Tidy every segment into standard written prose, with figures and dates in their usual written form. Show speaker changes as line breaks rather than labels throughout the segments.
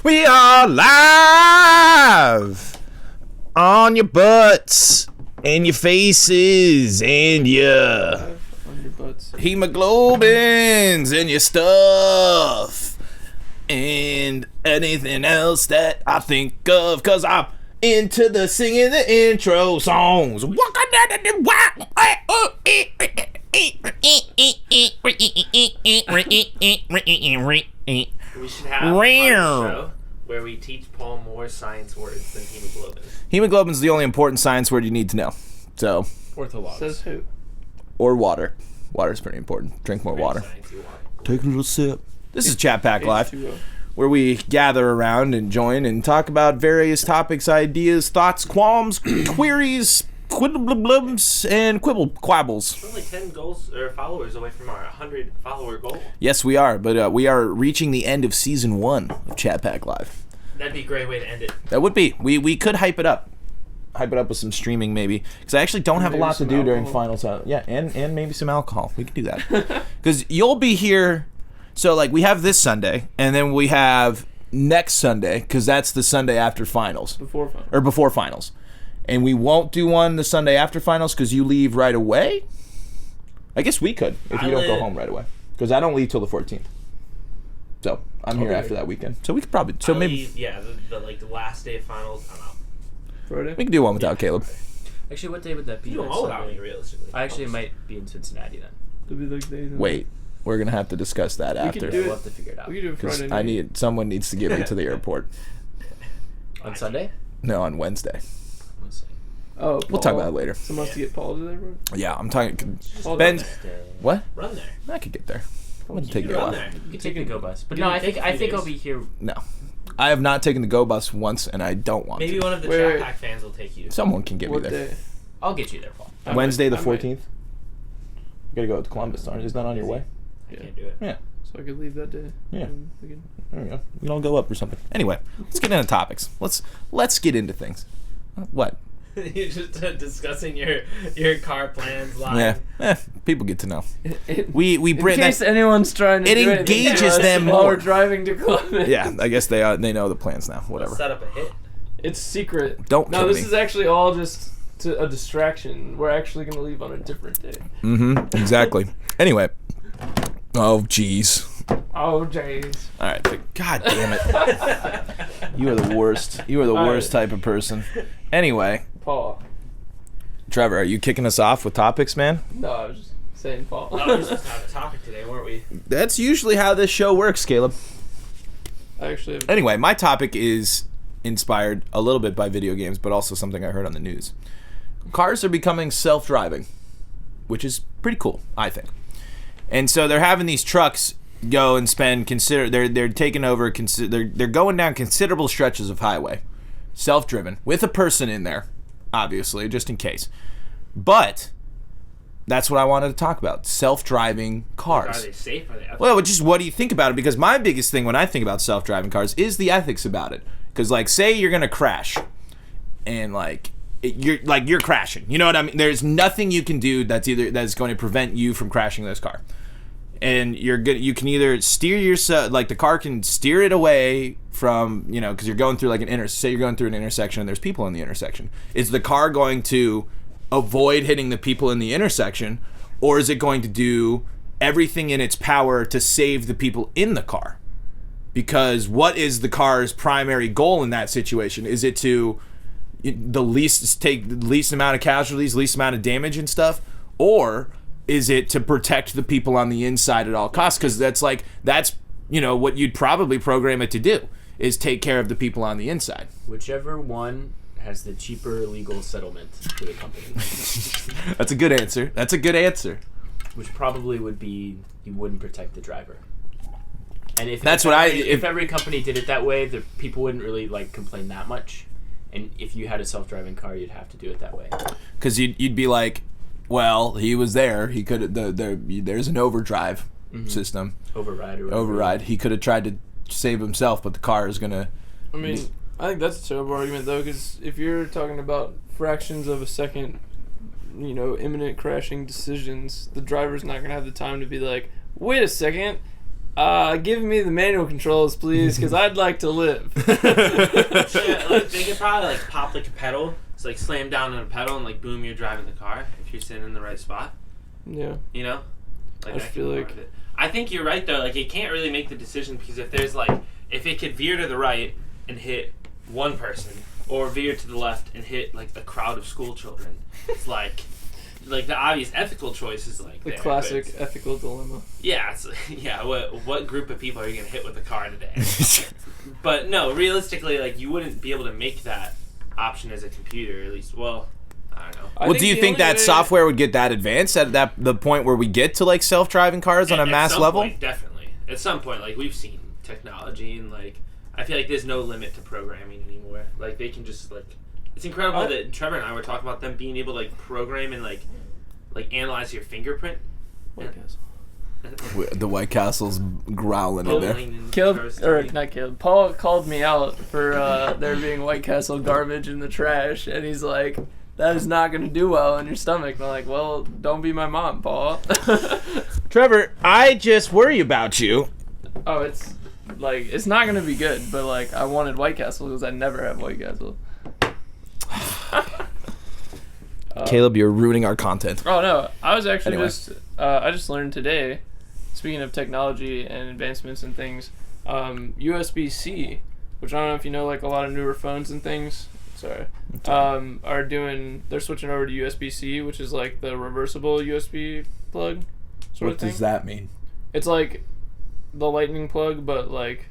We are live on your butts and your faces and your hemoglobins and your stuff and anything else that I think of, cause I'm into the singing the intro songs.
We should have our show where we teach Paul more science words than hemoglobin.
Hemoglobin's the only important science word you need to know. So,
Orthologs. Says who?
Or water. Water's pretty important. Drink more water. Take a little sip. This is Chat Pack Live, where we gather around and join and talk about various topics, ideas, thoughts, qualms, queries, quibbleblubs, and quibble-quabbles.
We're only 10 goals or followers away from our 100 follower goal.
Yes, we are, but we are reaching the end of Season 1 of Chat Pack Live.
That'd be a great way to end it.
That would be. We could hype it up. Hype it up with some streaming, maybe. Because I actually don't have a lot to do during finals. Yeah, and maybe some alcohol. We could do that. Because you'll be here. So, like, we have this Sunday, and then we have next Sunday, because that's the Sunday after finals.
Before finals.
Or before finals. And we won't do one the Sunday after finals because you leave right away? I guess we could if you don't go home right away. Because I don't leave till the 14th. So, I'm here after that weekend. So, we could probably... So maybe...
the last day of finals, I'm out.
Friday?
We can do one without Caleb.
Actually, what day would that be?
You do all without me, realistically.
I actually might be in Cincinnati then.
It'll be like days.
Wait. We're going to have to discuss that after.
Can do
We'll have to figure it out.
We can do it Friday night.
Someone needs to get me to the airport.
On Sunday?
No, on Wednesday.
Oh,
we'll talk about it later.
Someone has to get Paul to there, bro?
Yeah, I'm talking.
Paul
Ben, what?
Run there.
I could get there. I'm going to take
You
it
run
off.
there.
You can take the Go Bus. But no, I think I'll be here.
No. I have not taken the Go Bus once, and I don't want
Maybe
to.
one of the Chat Pack fans will take you.
Someone can get me
What
there.
day?
I'll get you there, Paul.
Wednesday the
I might.
14th? You got to go to Columbus, aren't you? Is that on your way?
I can't do it.
Yeah.
So I could leave that day.
Yeah.
And we can-
There we go. We can all go up or something. Anyway, let's get into topics. Let's get into things. What?
You're just discussing your car plans live.
Yeah. People get to know.
In
We bring
case anyone's trying to
it
do anything
engages
to us
them
while
more.
we're driving to Columbus.
Yeah, I guess they know the plans now. Whatever.
Set up a hit.
It's secret.
Don't
No,
kill
this
me.
is actually all just a distraction. We're actually going to leave on a different day.
Mm-hmm. Exactly. Anyway. Oh, jeez.
Oh, jeez.
All right. God damn it. You are the worst. You are the
All
worst type of person. Anyway,
Paul.
Trevor, are you kicking us off with topics, man?
No, I was just saying Paul.
We were just on a topic today, weren't we?
That's usually how this show works, Caleb.
I actually have...
Anyway, my topic is inspired a little bit by video games, but also something I heard on the news. Cars are becoming self-driving, which is pretty cool, I think. And so they're having these trucks go and they're taking over they're going down considerable stretches of highway, self-driven, with a person in there, obviously, just in case. But that's what I wanted to talk about, self-driving cars.
Are they safe? Are they ethical?
Well, just what do you think about it? Because my biggest thing when I think about self-driving cars is the ethics about it. Because, like, say you're gonna crash, and you're crashing. You know what I mean? There's nothing you can do that's going to prevent you from crashing this car. And you can either steer yourself, like the car can steer it away from, because you're going through like say you're going through an intersection and there's people in the intersection. Is the car going to avoid hitting the people in the intersection, or is it going to do everything in its power to save the people in the car? Because what is the car's primary goal in that situation? Is it to take the least amount of casualties, least amount of damage and stuff, or is it to protect the people on the inside at all costs? Because that's what you'd probably program it to do, is take care of the people on the inside.
Whichever one has the cheaper legal settlement for the company.
That's a good answer.
Which probably would be you wouldn't protect the driver. And if every company did it that way, the people wouldn't really complain that much. And if you had a self-driving car, you'd have to do it that way.
Because you'd be like, well, he was there. He could. There's an overdrive system. Override. He could have tried to save himself, but the car is gonna.
I mean, I think that's a terrible argument though, because if you're talking about fractions of a second, imminent crashing decisions, the driver's not gonna have the time to be like, wait a second, Give me the manual controls, please, because I'd like to live.
Yeah, like, they could probably like pop like a pedal. It's like slam down on a pedal and like boom, you're driving the car if you're sitting in the right spot.
Yeah.
You know? Like
I feel like
I think you're right though. Like it can't really make the decision because if it could veer to the right and hit one person, or veer to the left and hit like a crowd of school children, it's like the obvious ethical choice is like
the classic ethical dilemma.
Yeah, what group of people are you gonna hit with a car today? But no, realistically, like you wouldn't be able to make that option as a computer. At least, well, I don't know.
Well, do you think that software would get that advanced at the point where we get to like self-driving cars on a mass level?
Point, definitely. At some point, like we've seen technology, and like I feel like there's no limit to programming anymore. Like they can just like. It's incredible that Trevor and I were talking about them being able to like program and like analyze your fingerprint.
The White Castle's growling in there.
Paul called me out for there being White Castle garbage in the trash, and he's like, that is not going to do well in your stomach. And I'm like, well, don't be my mom, Paul.
Trevor, I just worry about you.
Oh, it's not going to be good, but like I wanted White Castle because I never have White Castle.
Caleb, you're ruining our content.
Oh no, I was actually I just learned today, speaking of technology and advancements and things, USB-C, which I don't know if you know, like a lot of newer phones and things, they're switching over to USB-C, which is like the reversible USB plug sort of thing.
What does that mean?
It's like the lightning plug, but like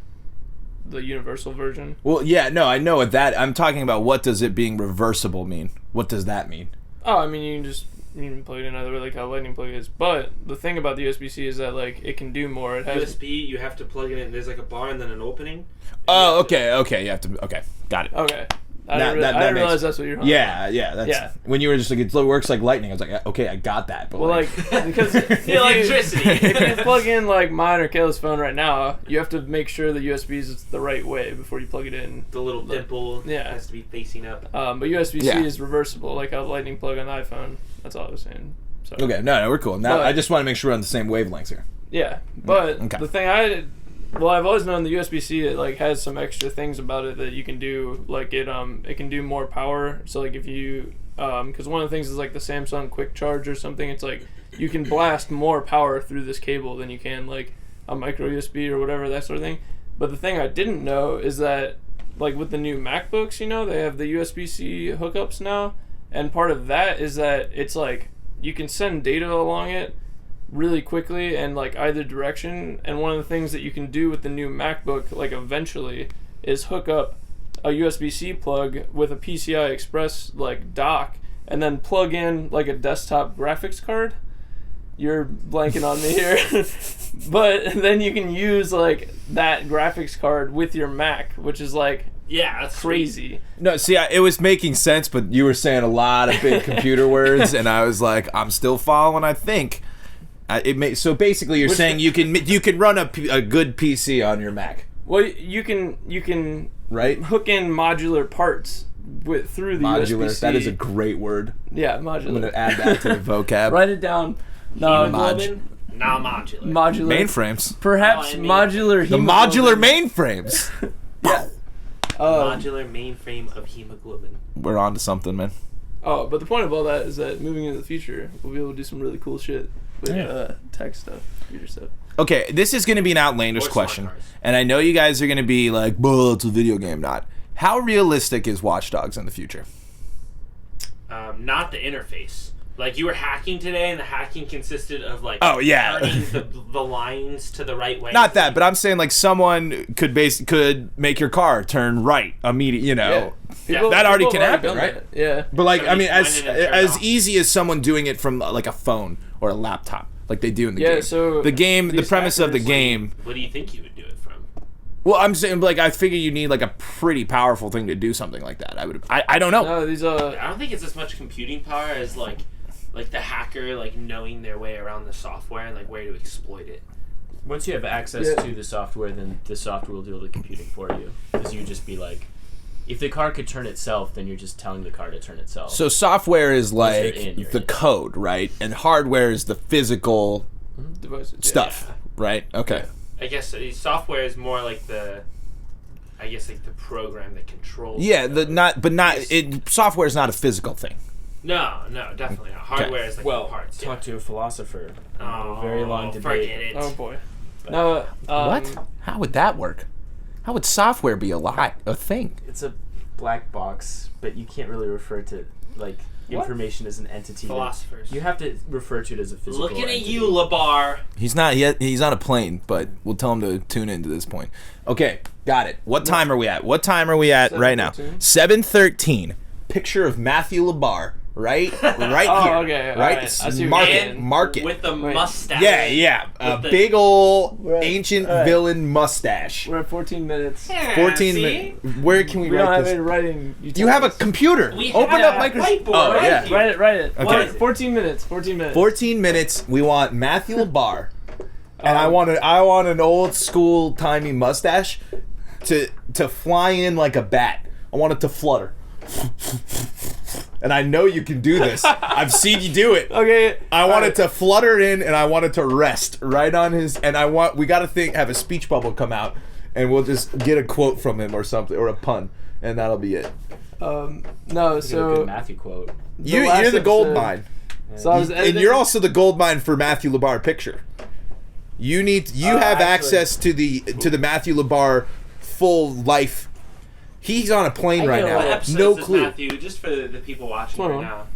the universal version.
Well, yeah, no, I know what that. I'm talking about. What does it being reversible mean? What does that mean?
Oh, I mean, you can plug it in either way, like how a lightning plug is. But the thing about the USB-C is that like it can do more. It has
USB. You have to plug it in. There's like a bar and then an opening.
Oh, okay. You have to. Okay, got it.
Okay. I didn't realize that's what you're talking about.
Yeah. When you were just like, it works like lightning, I was like, okay, I got that. But
because the electricity. If you plug in like mine or Kayla's phone right now, you have to make sure the USB is the right way before you plug it in.
The little dimple has to be facing up.
But USB-C is reversible, like a lightning plug on the iPhone. That's all I was saying. So.
Okay, no, we're cool. Now I just want to make sure we're on the same wavelengths here.
Yeah, but the thing I've always known the USB-C, it like has some extra things about it that you can do. Like it can do more power. So like if you because one of the things is like the Samsung Quick Charge or something. It's like you can blast more power through this cable than you can like a micro USB or whatever, that sort of thing. But the thing I didn't know is that like with the new MacBooks, they have the USB-C hookups now, and part of that is that it's like you can send data along it really quickly and like either direction. And one of the things that you can do with the new MacBook like eventually is hook up a USB-C plug with a PCI Express like dock and then plug in like a desktop graphics card. You're blanking on me here. But then you can use like that graphics card with your Mac, which is like that's crazy.
Sweet. No, see, it was making sense, but you were saying a lot of big computer words, and I was like, I'm still following, I think. So basically, you're saying you can run a good PC on your Mac.
Well, you can
right
hook in modular parts through the
modular.
USB-C.
That is a great word.
Yeah, modular.
I'm gonna add that to the vocab.
Write it down.
Modular.
Modular
mainframes.
Perhaps modular.
The modular mainframes.
Yeah.
Modular mainframe of hemoglobin.
We're on to something, man.
Oh, but the point of all that is that moving into the future, we'll be able to do some really cool shit with tech stuff, computer stuff.
Okay, this is going to be an outlandish question, and I know you guys are going to be like, "Well, it's a video game, not." How realistic is Watch Dogs in the future?
Not the interface. Like you were hacking today, and the hacking consisted of like
turning
the lines to the right way.
Not that, but I'm saying like someone could make your car turn right immediately. That already can happen, right?
Yeah.
But like, I mean, as easy as someone doing it from like a phone or a laptop, like they do in the game.
Yeah. So
the premise of the game.
What do you think you would do it from?
Well, I'm saying, like, I figure you need like a pretty powerful thing to do something like that. I don't know.
No,
I don't think it's as much computing power as like the hacker like knowing their way around the software and like where to exploit it.
Once you have access to the software, then the software will do all the computing for you. Because you just be like, if the car could turn itself, then you're just telling the car to turn itself.
So software is like the code, right? And hardware is the physical
devices
stuff, right? Okay.
I guess software is more like the program that controls.
Yeah, software is not a physical thing.
No, definitely not. Hardware is like the parts.
Talk to a philosopher.
Oh,
A very long debate.
Forget it.
Oh boy. No.
What? How would that work? How would software be a thing?
It's a black box, but you can't really refer to information as an entity.
Philosophers.
You have to refer to it as a physical
Looking
entity.
at you, Labar.
He's not yet. He's on a plane, but we'll tell him to tune into this point. Okay, got it. What time are we at? Right now? 7:13. Picture of Matthew Labar. Right here.
Okay.
Right.
I see
Mark it.
With the mustache.
Yeah. A big old ancient villain mustache.
We're at 14 minutes.
14 minutes. Where can we
We
write
don't have
this?
any writing.
You have a computer. Open up Microsoft.
Whiteboard right here.
Write it.
Okay.
14 minutes. 14 minutes.
14 minutes. We want Matthew Labar, and I want an old school timey mustache to fly in like a bat. I want it to flutter. And I know you can do this. I've seen you do it.
Okay.
I want it to flutter in, and I want it to rest right on his. And we got to have a speech bubble come out, and we'll just get a quote from him or something, or a pun, and that'll be it.
No,
A
so
good Matthew quote.
You're the gold mine,
So I was
and you're also the gold mine for Matthew Labar picture. You have access to the Matthew Labar full life. He's on a plane right
What
now.
episodes
No
is
clue.
Matthew, just for the people watching right now.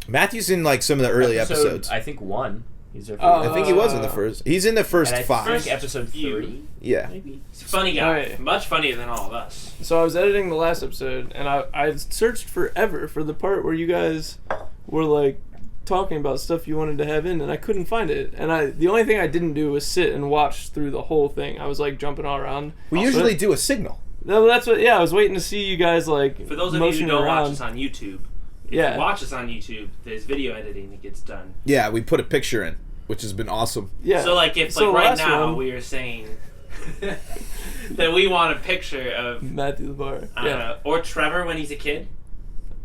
Matthew's in like some of the early episodes.
I think 1. He's there for
I think he was in the first. He's in the first
and I
5.
think episode 3.
Yeah.
Maybe.
He's a funny guy.
Alright.
Much funnier than all of us.
So I was editing the last episode, and I searched forever for the part where you guys were like talking about stuff you wanted to have in, and I couldn't find it. And the only thing I didn't do was sit and watch through the whole thing. I was like jumping all around.
We usually do a signal.
No, that's what. Yeah, I was waiting to see you guys like.
For those of you who
motioning
don't
around.
watch us on YouTube, if
Yeah.
you watch us on YouTube, there's video editing that gets done.
Yeah, we put a picture in, which has been awesome.
Yeah.
So like if
So
right
last
now
one-
we are saying that we want a picture of
Matthew Labar.
I don't know, or Trevor when he's a kid,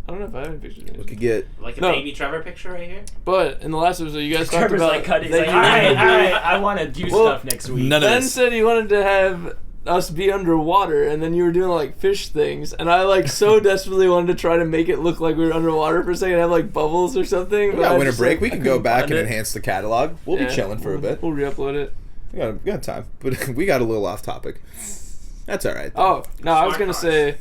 I don't know if I have any pictures.
We could get.
like a
No.
baby Trevor picture right here.
But in the last episode, you guys talked
Trevor's
about
like cutting.
that
He's like,
you
all
wanted
right,
to do-
I want to do
Well,
stuff next week.
None of
Ben
this.
said he wanted to have us be underwater, and then you were doing like fish things, and I like so desperately wanted to try to make it look like we were underwater for a second, have like bubbles or something.
We
but
got
I
winter
just,
break.
like,
We
I
can go
couldn't
back
find
and
it.
enhance the catalog. We'll
Yeah,
be chilling for a bit.
We'll re-upload it.
We got time, but we got a little off topic. That's all right.
Oh no, I was
Smart
gonna
cars.
say,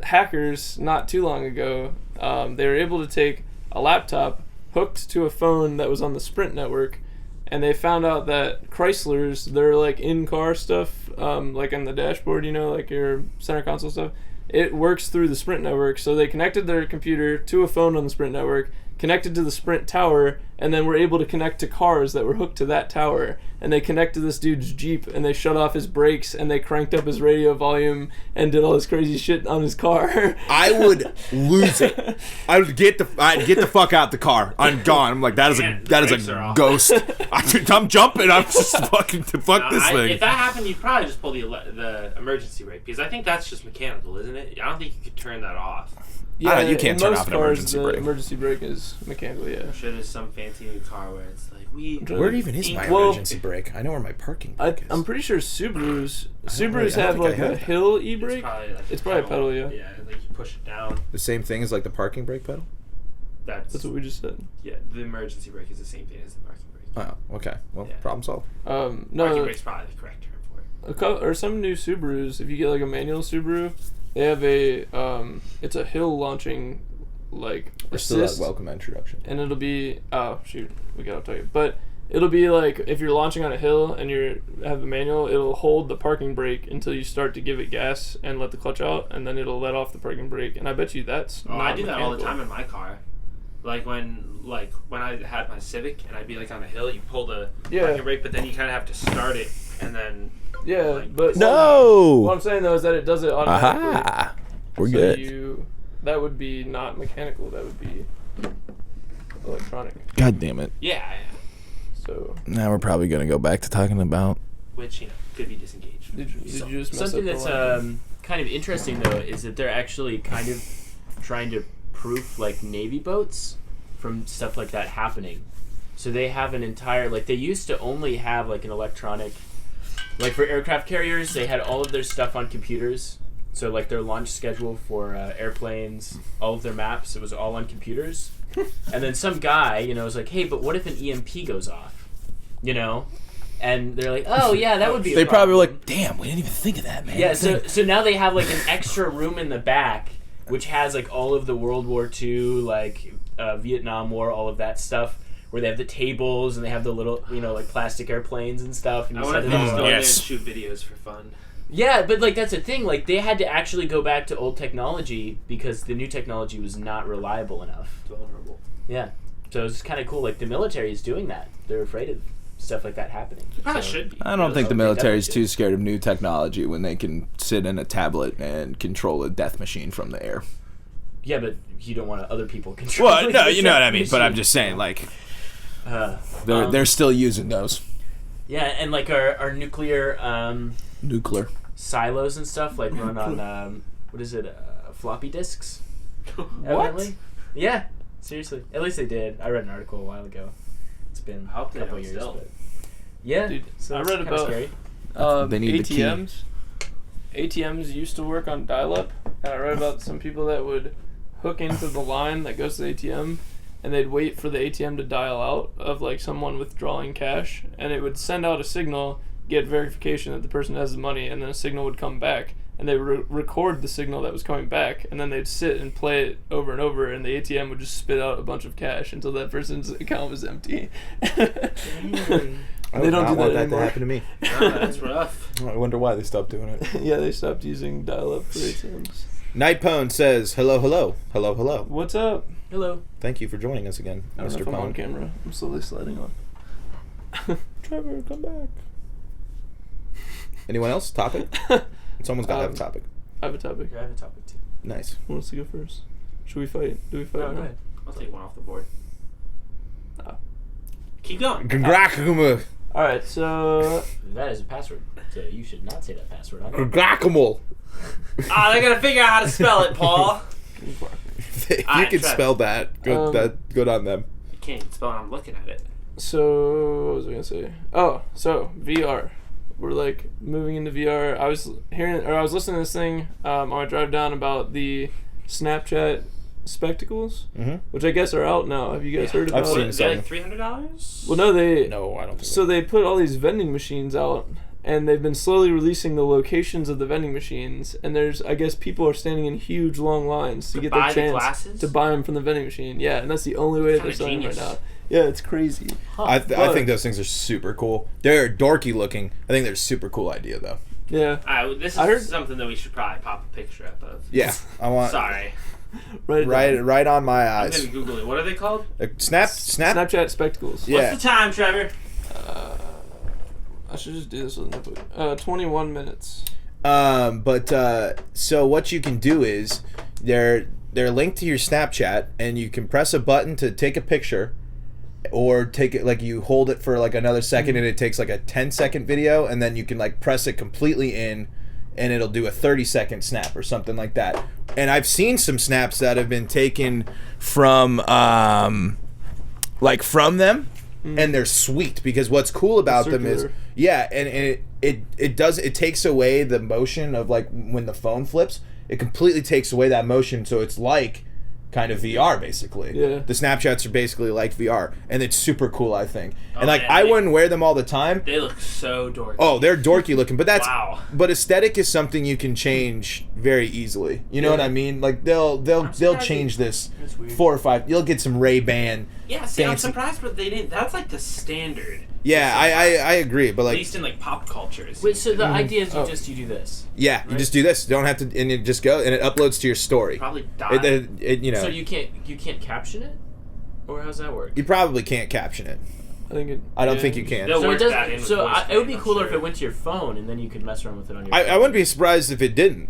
hackers not too long ago, they were able to take a laptop hooked to a phone that was on the Sprint network, and they found out that Chryslers, their like in-car stuff, like on the dashboard, you know, like your center console stuff, it works through the Sprint network. So they connected their computer to a phone on the Sprint network, connected to the Sprint tower, and then were able to connect to cars that were hooked to that tower. And they connected this dude's Jeep, and they shut off his brakes, and they cranked up his radio volume, and did all this crazy shit on his car.
I would lose it. I'd get the fuck out the car. I'm gone. I'm like that is
Man,
a
brakes are off.
ghost. I'm jumping. I'm just fucking fuck this thing.
If that happened, you'd probably just pull the emergency brake, because I think that's just mechanical, isn't it? I don't think you could turn that off.
I don't know, you can't
in
turn
most
off an
cars,
emergency
the
brake.
emergency brake is mechanical, yeah.
I'm sure there's some fancy new car where it's like
Where even is my
Well,
emergency brake? I know where my parking brake is.
I'm pretty sure Subarus
I
have
don't
like
think I
a
have that.
hill
It's
e-brake.
probably, like
It's probably a pedal, yeah.
Yeah, like you push it down.
The same thing as like the parking brake pedal.
That's what we just said.
Yeah, the emergency brake is the same thing as the parking brake.
Oh, okay. Well,
Yeah.
problem solved.
Parking
No,
brake's probably the correct term for it.
or some new Subarus. If you get like a manual Subaru, they have a it's a hill launching like
We're still at
assist,
welcome introduction.
and it'll be we gotta tell you, but it'll be like if you're launching on a hill and you have the manual, it'll hold the parking brake until you start to give it gas and let the clutch out, and then it'll let off the parking brake. And I bet you that's
Oh, I
not
do that all the
mechanical.
time in my car. Like when I had my Civic and I'd be like on a hill, you pull the
Yeah.
parking brake, but then you kind of have to start it and then.
Yeah,
Like,
but what
No.
I'm saying though is that it does it automatically.
Aha. We're
So
good.
that would be not mechanical. That would be electronic.
God damn it.
Yeah,
So
Now we're probably gonna go back to talking about.
which could be disengaged.
did you just mess
Something
up the
that's
line?
kind of interesting though is that they're actually kind of trying to proof like Navy boats from stuff like that happening. So they have an entire they used to only have like an electronic Like for aircraft carriers, they had all of their stuff on computers. So like their launch schedule for airplanes, all of their maps, it was all on computers. And then some guy, you know, was like, hey, but what if an EMP goes off? You know? And they're like, oh yeah, that would be a
They probably
problem.
were like, damn, we didn't even think of that, man.
Yeah, so now they have like an extra room in the back which has like all of the World War II, like Vietnam War, all of that stuff, where they have the tables and they have the little, you know, like plastic airplanes and stuff. And
I
you
want
set
to
it
just
up.
go in there and shoot videos for fun.
Yeah, but like that's the thing. Like they had to actually go back to old technology because the new technology was not reliable enough.
Vulnerable.
Yeah, so it's kind of cool. Like the military is doing that. They're afraid of stuff like that happening.
Probably should be.
I don't think the
Okay,
military's
definitely.
too scared of new technology when they can sit in a tablet and control a death machine from the air.
Yeah, but you don't want other people control.
Well, no, you know what I mean. But I'm just saying, like, they're still using those
Yeah, and like our nuclear
nuclear.
silos and stuff like run on what is it? Floppy disks.
What?
Evidently. Yeah, seriously. At least they did. I read an article a while ago. It's been
I hope
a
they
couple
don't
years,
still.
but yeah.
Dude,
so
I
it's
read
kinda
about
scary.
They need the key.
ATMs. ATMs used to work on dial-up, and I read about some people that would hook into the line that goes to the ATM, and they'd wait for the ATM to dial out of like someone withdrawing cash, and it would send out a signal, get verification that the person has the money, and then a signal would come back, and they would record the signal that was coming back, and then they'd sit and play it over and over, and the ATM would just spit out a bunch of cash until that person's account was empty.
I
They
would
don't
not
do that
want that
anymore.
to happen to me.
Oh, that's rough.
I wonder why they stopped doing it.
Yeah, they stopped using dial-up for ATMs.
Nightpone says, hello, hello, hello, hello.
What's up?
Hello.
Thank you for joining us again,
I don't know
Mr.
if I'm on
Pone.
camera. I'm slowly sliding on. Trevor, come back.
Anyone else? Topic? Someone's got to have a topic.
I have a topic.
I have a topic too.
Nice.
Who wants to go first? Should we fight? Do we fight?
No,
now?
go ahead.
I'll take one off the board.
Oh.
Keep going.
Guacamole.
All right, so
That is a password. So you should not say that password.
Guacamole.
Ah, they're gonna figure out how to spell it, Paul.
If you
Alright,
can
Trev.
spell that, good on them.
You can't even spell it. I'm looking at it.
what was I gonna say? Oh, so VR. We're like moving into VR. I was listening to this thing on my drive down about the Snapchat spectacles, which I guess are out now. Have you guys heard about
I've seen
it?
Is
some.
that like $300?
Well, no, they.
No, I don't think
So they put all these vending machines out, and they've been slowly releasing the locations of the vending machines. And there's, I guess, people are standing in huge long lines to get
buy
their
the
chance
glasses?
to buy them from the vending machine. Yeah, and that's the only way that they're
Kinda
selling them right
genius.
now. Yeah, it's crazy.
I
But-
think those things are super cool. They're dorky looking. I think they're a super cool idea, though.
Yeah,
Alright, this
I heard-
is something that we should probably pop a picture up of.
Yeah, I want
Sorry.
right.
right on my
I'm
eyes.
gonna Google it. What are they called?
Snap.
Snapchat spectacles.
Yeah.
What's the time, Trevor?
I should just do this with an input. 21 minutes.
So what you can do is they're linked to your Snapchat, and you can press a button to take a picture, or take it like you hold it for like another second, and it takes like a 10-second video, and then you can like press it completely in, and it'll do a 30-second snap or something like that. And I've seen some snaps that have been taken from from them. And they're sweet because what's cool about them is
Circular.
and it takes away the motion of like when the phone flips. It completely takes away that motion, so it's like kind of VR basically.
Yeah.
The Snapchats are basically like VR, and it's super cool, I think.
Oh,
And like
man,
I
they-
wouldn't wear them all the time.
They look so dorky.
Oh, they're dorky looking, but that's
Wow.
but aesthetic is something you can change very easily. You know
Yeah.
what I mean? Like they'll
surprised
change this
That's weird.
4 or 5. You'll get some Ray-Ban.
Yeah, see, I'm
fancy.
surprised, but they didn't. That's like the standard.
Yeah, I agree, but
At
like
least in like pop culture. it
Wait,
seems
so
to
the
be.
idea is
Oh.
you do this.
yeah, you
Right.
just do this. You don't have to, and it just go, and it uploads to your story.
Probably die.
You know,
So you can't caption it, or how's that work?
you probably can't caption it.
I think it.
I don't
yeah.
think you can.
They'll
So
work
it does.
that in with
So
voice
it would be
command, I'm
cooler if
sure.
it went to your phone and then you could mess around with it on your.
I wouldn't be surprised if it didn't.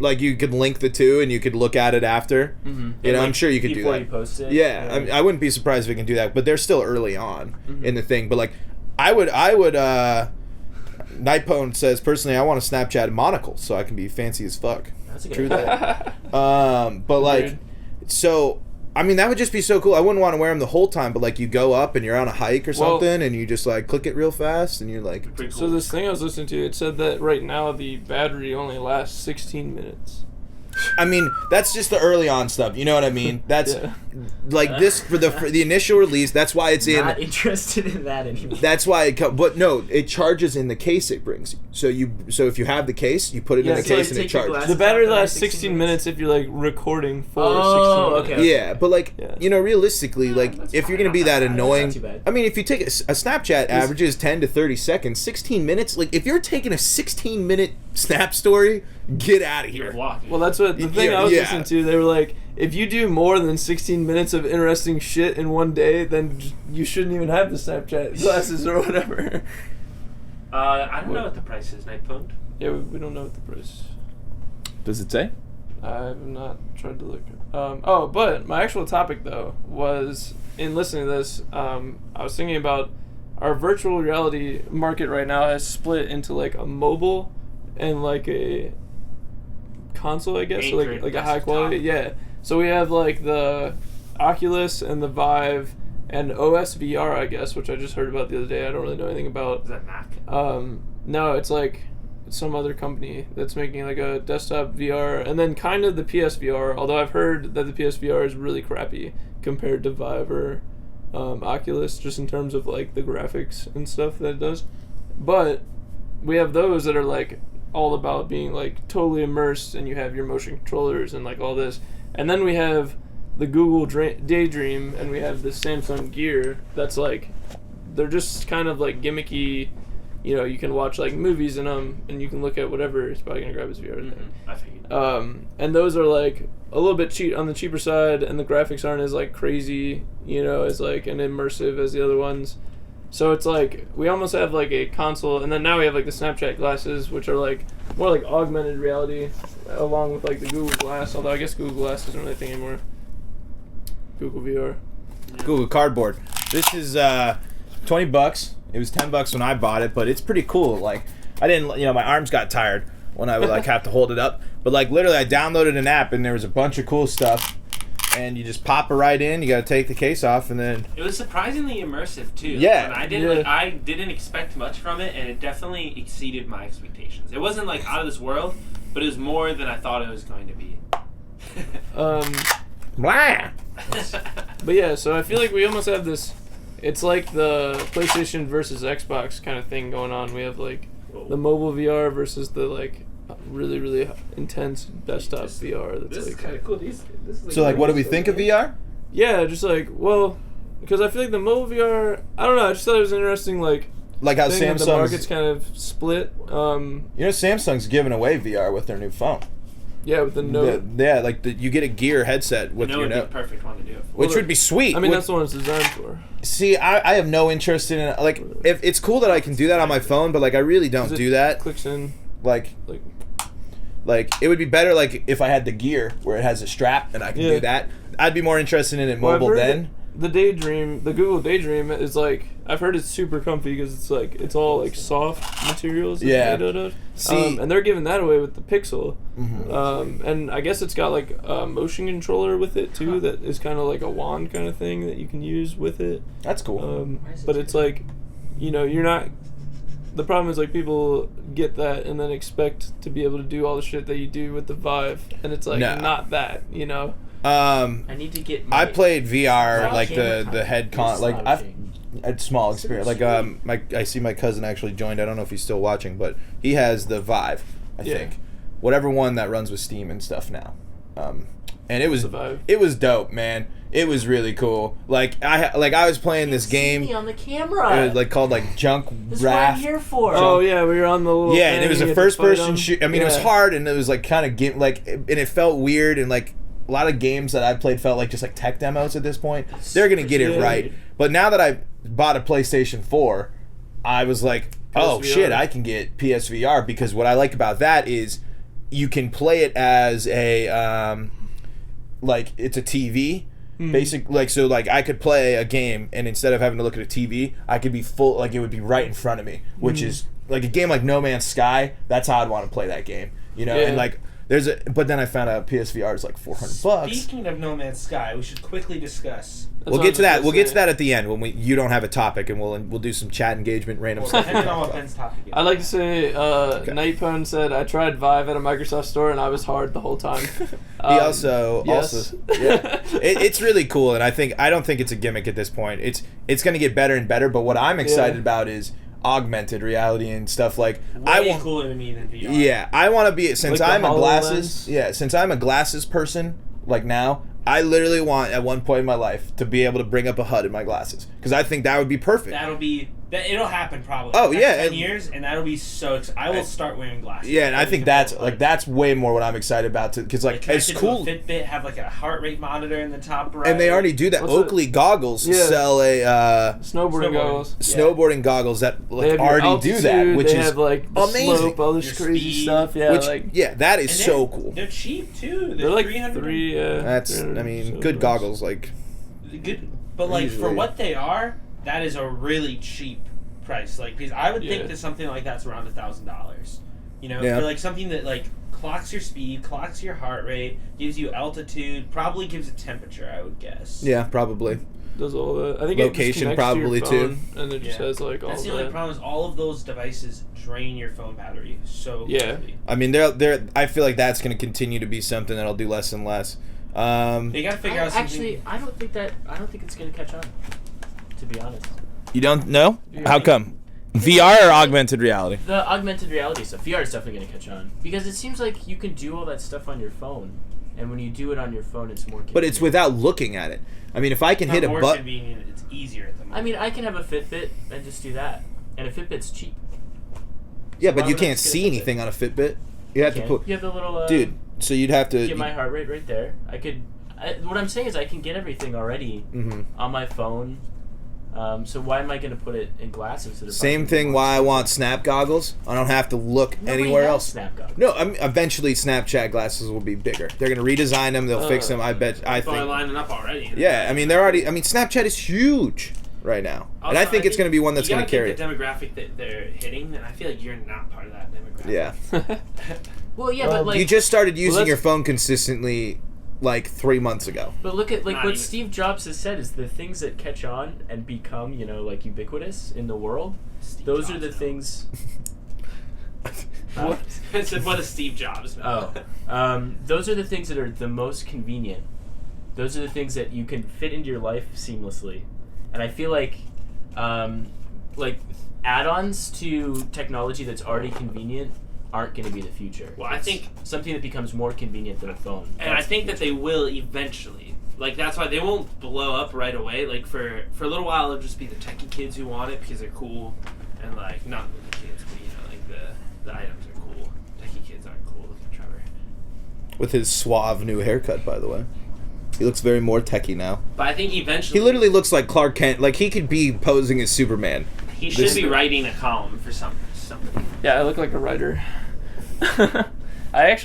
Like you could link the two, and you could look at it after.
Mm-hmm.
You know, I'm sure you could do
before
that.
you post it.
Yeah, I wouldn't be surprised if it can do that, but they're still early on in the thing. But like, I would. Nightpone says personally, I want to Snapchat a monocle so I can be fancy as fuck.
That's a good
True
idea.
that. But like,
Agreed.
so I mean, that would just be so cool. I wouldn't want to wear them the whole time, but like you go up and you're on a hike or something, and you just like click it real fast, and you're like.
Pretty cool.
So this thing I was listening to, it said that right now the battery only lasts 16 minutes.
I mean, that's just the early on stuff. You know what I mean? That's like this for the initial release. That's why it's
Not interested in that anymore.
That's why but no, it charges in the case it brings you. So if you have the case, you put it in the case and it charges.
The battery lasts 16 minutes if you're like recording for 16 minutes.
Okay.
Yeah, but like realistically, like if you're gonna be that annoying,
That's not too bad.
I mean, if you take a Snapchat averages 10 to 30 seconds, 16 minutes. Like if you're taking a 16-minute Snap story, get out of here.
Well, that's what the thing I was listening to. They were like, if you do more than 16 minutes of interesting shit in one day, then you shouldn't even have the Snapchat glasses or whatever.
I don't know what the price is, Night Phone.
Yeah, we don't know what the price is.
Does it say?
I have not tried to look. But my actual topic, though, was, in listening to this, I was thinking about our virtual reality market right now has split into, like, a mobile and, like, a console, I guess, so like a high quality. Yeah. So we have like the Oculus and the Vive and OS VR, I guess, which I just heard about the other day. I don't really know anything about.
Is that Mac?
No, it's like some other company that's making like a desktop VR, and then kind of the PSVR. Although I've heard that the PSVR is really crappy compared to Vive or Oculus, just in terms of like the graphics and stuff that it does. But we have those that are like all about being like totally immersed, and you have your motion controllers and like all this. And then we have the Google Daydream, and we have the Samsung Gear that's like, they're just kind of like gimmicky, you can watch like movies in them, and you can look at whatever. It's probably gonna grab his VR thing.
I figured.
And those are like a little bit on the cheaper side, and the graphics aren't as like crazy, as like an immersive as the other ones. So it's like we almost have like a console, and then now we have like the Snapchat glasses, which are like more like augmented reality, along with like the Google Glass. Although I guess Google Glass isn't really a thing anymore. Google VR.
Google Cardboard. This is $20. It was $10 when I bought it, but it's pretty cool. Like I didn't, my arms got tired when I would like have to hold it up. But like literally, I downloaded an app, and there was a bunch of cool stuff. And you just pop it right in. You got to take the case off, and then
it was surprisingly immersive too.
Yeah,
and I didn't expect much from it, and it definitely exceeded my expectations. It wasn't like out of this world, but it was more than I thought it was going to be.
Blah.
But yeah, so I feel like we almost have this. It's like the PlayStation versus Xbox kind of thing going on. We have like the mobile VR versus the like really, really intense desktop VR. That's
This
like
is kind of cool. This is
So like, what do we think of VR?
Yeah, just like, well, because I feel like the mobile VR, I don't know, I just thought it was interesting, like
how
thing that the market's kind of split.
Samsung's giving away VR with their new phone.
Yeah, with the Note.
You get a Gear headset with your Note.
Would be a perfect one to do.
Which would be sweet.
I mean, that's the one it's designed for.
See, I have no interest in it. Like, if it's cool that I can do that on my phone, but like I really don't do that.
Clicks in.
Like it would be better like if I had the Gear where it has a strap and I can do that. I'd be more interested in it mobile then.
The Google Daydream is like, I've heard it's super comfy because it's like, it's all like soft materials.
Yeah.
See, and they're giving that away with the Pixel.
Mm-hmm.
And I guess it's got like a motion controller with it too that is kind of like a wand kind of thing that you can use with it.
That's cool.
But it's like, you're not. The problem is like people get that and then expect to be able to do all the shit that you do with the Vive, and it's like not that,
I need to get.
I played VR like the head I've had small experience. Like I see my cousin actually joined. I don't know if he's still watching, but he has the Vive. I think whatever one that runs with Steam and stuff now. And it was dope, man. It was really cool. I was playing this game.
See me on the camera.
Called Junk
That's
Raft.
what I'm here for.
Oh yeah, we were on the little.
Yeah, and it was a first person shoot. I mean, it was hard, and it was like kind of and it felt weird, and like a lot of games that I played felt like just like tech demos at this point. They're gonna get it right. But now that I bought a PlayStation 4, I was like, oh shit, I can get PSVR, because what I like about that is you can play it as a it's a TV. So I could play a game, and instead of having to look at a TV, I could be full, like it would be right in front of me, which is like a game like No Man's Sky. That's how I'd want to play that game, and like But then I found out PSVR is like $400.
Speaking of No Man's Sky, we should quickly discuss.
We'll get to that. We'll get to that at the end when you don't have a topic, and we'll do some chat engagement, random stuff.
Depending on what Ben's topic is.
I'd like to say, Nightpone said, I tried Vive at a Microsoft store and I was hard the whole time.
He also
yes.
yeah. It's really cool, and I don't think it's a gimmick at this point. It's going to get better and better. But what I'm excited about is augmented reality and stuff like.
Way cooler to me than VR.
Yeah, I want to be since
Like
I'm
the
a glasses.
HoloLens?
Yeah, since I'm a glasses person, like now. I literally want, at one point in my life, to be able to bring up a HUD in my glasses. Because I think that would be perfect.
It'll happen probably.
Oh, yeah.
10 years, and that'll be so exciting. I will start wearing glasses.
Yeah, and I think that's way more what I'm excited about. Because, like, it's cool.
To a Fitbit, have, like, a heart rate monitor in the top right.
And they already do that. Oakley goggles sell a...
snowboarding goggles.
Snowboarding goggles that already do that, which is
have, like,
amazing.
Slope, all this crazy stuff. Yeah,
that is so cool.
They're cheap, too.
They're like
$300.
That's, I mean, good goggles, like...
Good, but, like, for what they are, that is a really cheap price. Like, because I would think that something like that's around $1,000. You know, for like something that like clocks your speed, clocks your heart rate, gives you altitude, probably gives a temperature. I would guess.
Yeah, probably.
Does all that? I think
location
it
probably
to your phone,
too.
And it just has like all.
That's the only problem is all of those devices drain your phone battery so quickly.
I mean, they're. I feel like that's going to continue to be something that'll do less and less.
They got to figure out something.
Actually, I don't think it's going to catch on. To be honest.
You don't know? How come? VR or augmented reality?
The augmented reality stuff. VR is definitely going to catch on. Because it seems like you can do all that stuff on your phone. And when you do it on your phone, it's more convenient.
But it's without looking at it. I mean, if I can hit a button...
convenient, it's easier at the moment.
I mean, I can have a Fitbit and just do that. And a Fitbit's cheap.
Yeah, but you can't see anything on a Fitbit. You have to put...
You have the little...
Dude, so you'd have to...
Get my heart rate right there. What I'm saying is I can get everything already on my phone. So why am I going to put it in glasses?
Same thing why I want Snap goggles. I don't have to look anywhere else.
Snap goggles.
No, I mean, eventually Snapchat glasses will be bigger. They're going to redesign them. They'll fix them. I think.
Probably lining up already.
Yeah, I mean, Snapchat is huge right now. Also, and I think it's going to be one that's going to carry
the demographic that they're hitting, and I feel like you're not part of that demographic.
Yeah.
Well, yeah, but like...
You just started using your phone consistently... like 3 months ago.
But look at what Steve Jobs has said is the things that catch on and become, like ubiquitous in the world. Those are the things.
What? I said, what is Steve Jobs?
Those are the things that are the most convenient. Those are the things that you can fit into your life seamlessly. And I feel like add-ons to technology that's already convenient aren't going to be the future.
Well, I think
something that becomes more convenient than a phone.
And I think that they will eventually. Like, that's why they won't blow up right away. Like, for a little while, it'll just be the techie kids who want it because they're cool. And, like, not the kids, but, like, the items are cool. Techie kids aren't cool. Look at Trevor.
With his suave new haircut, by the way. He looks very more techie now.
But I think eventually...
He literally looks like Clark Kent. Like, he could be posing as Superman.
He should be writing a column for somebody.
Yeah, I look like a writer. I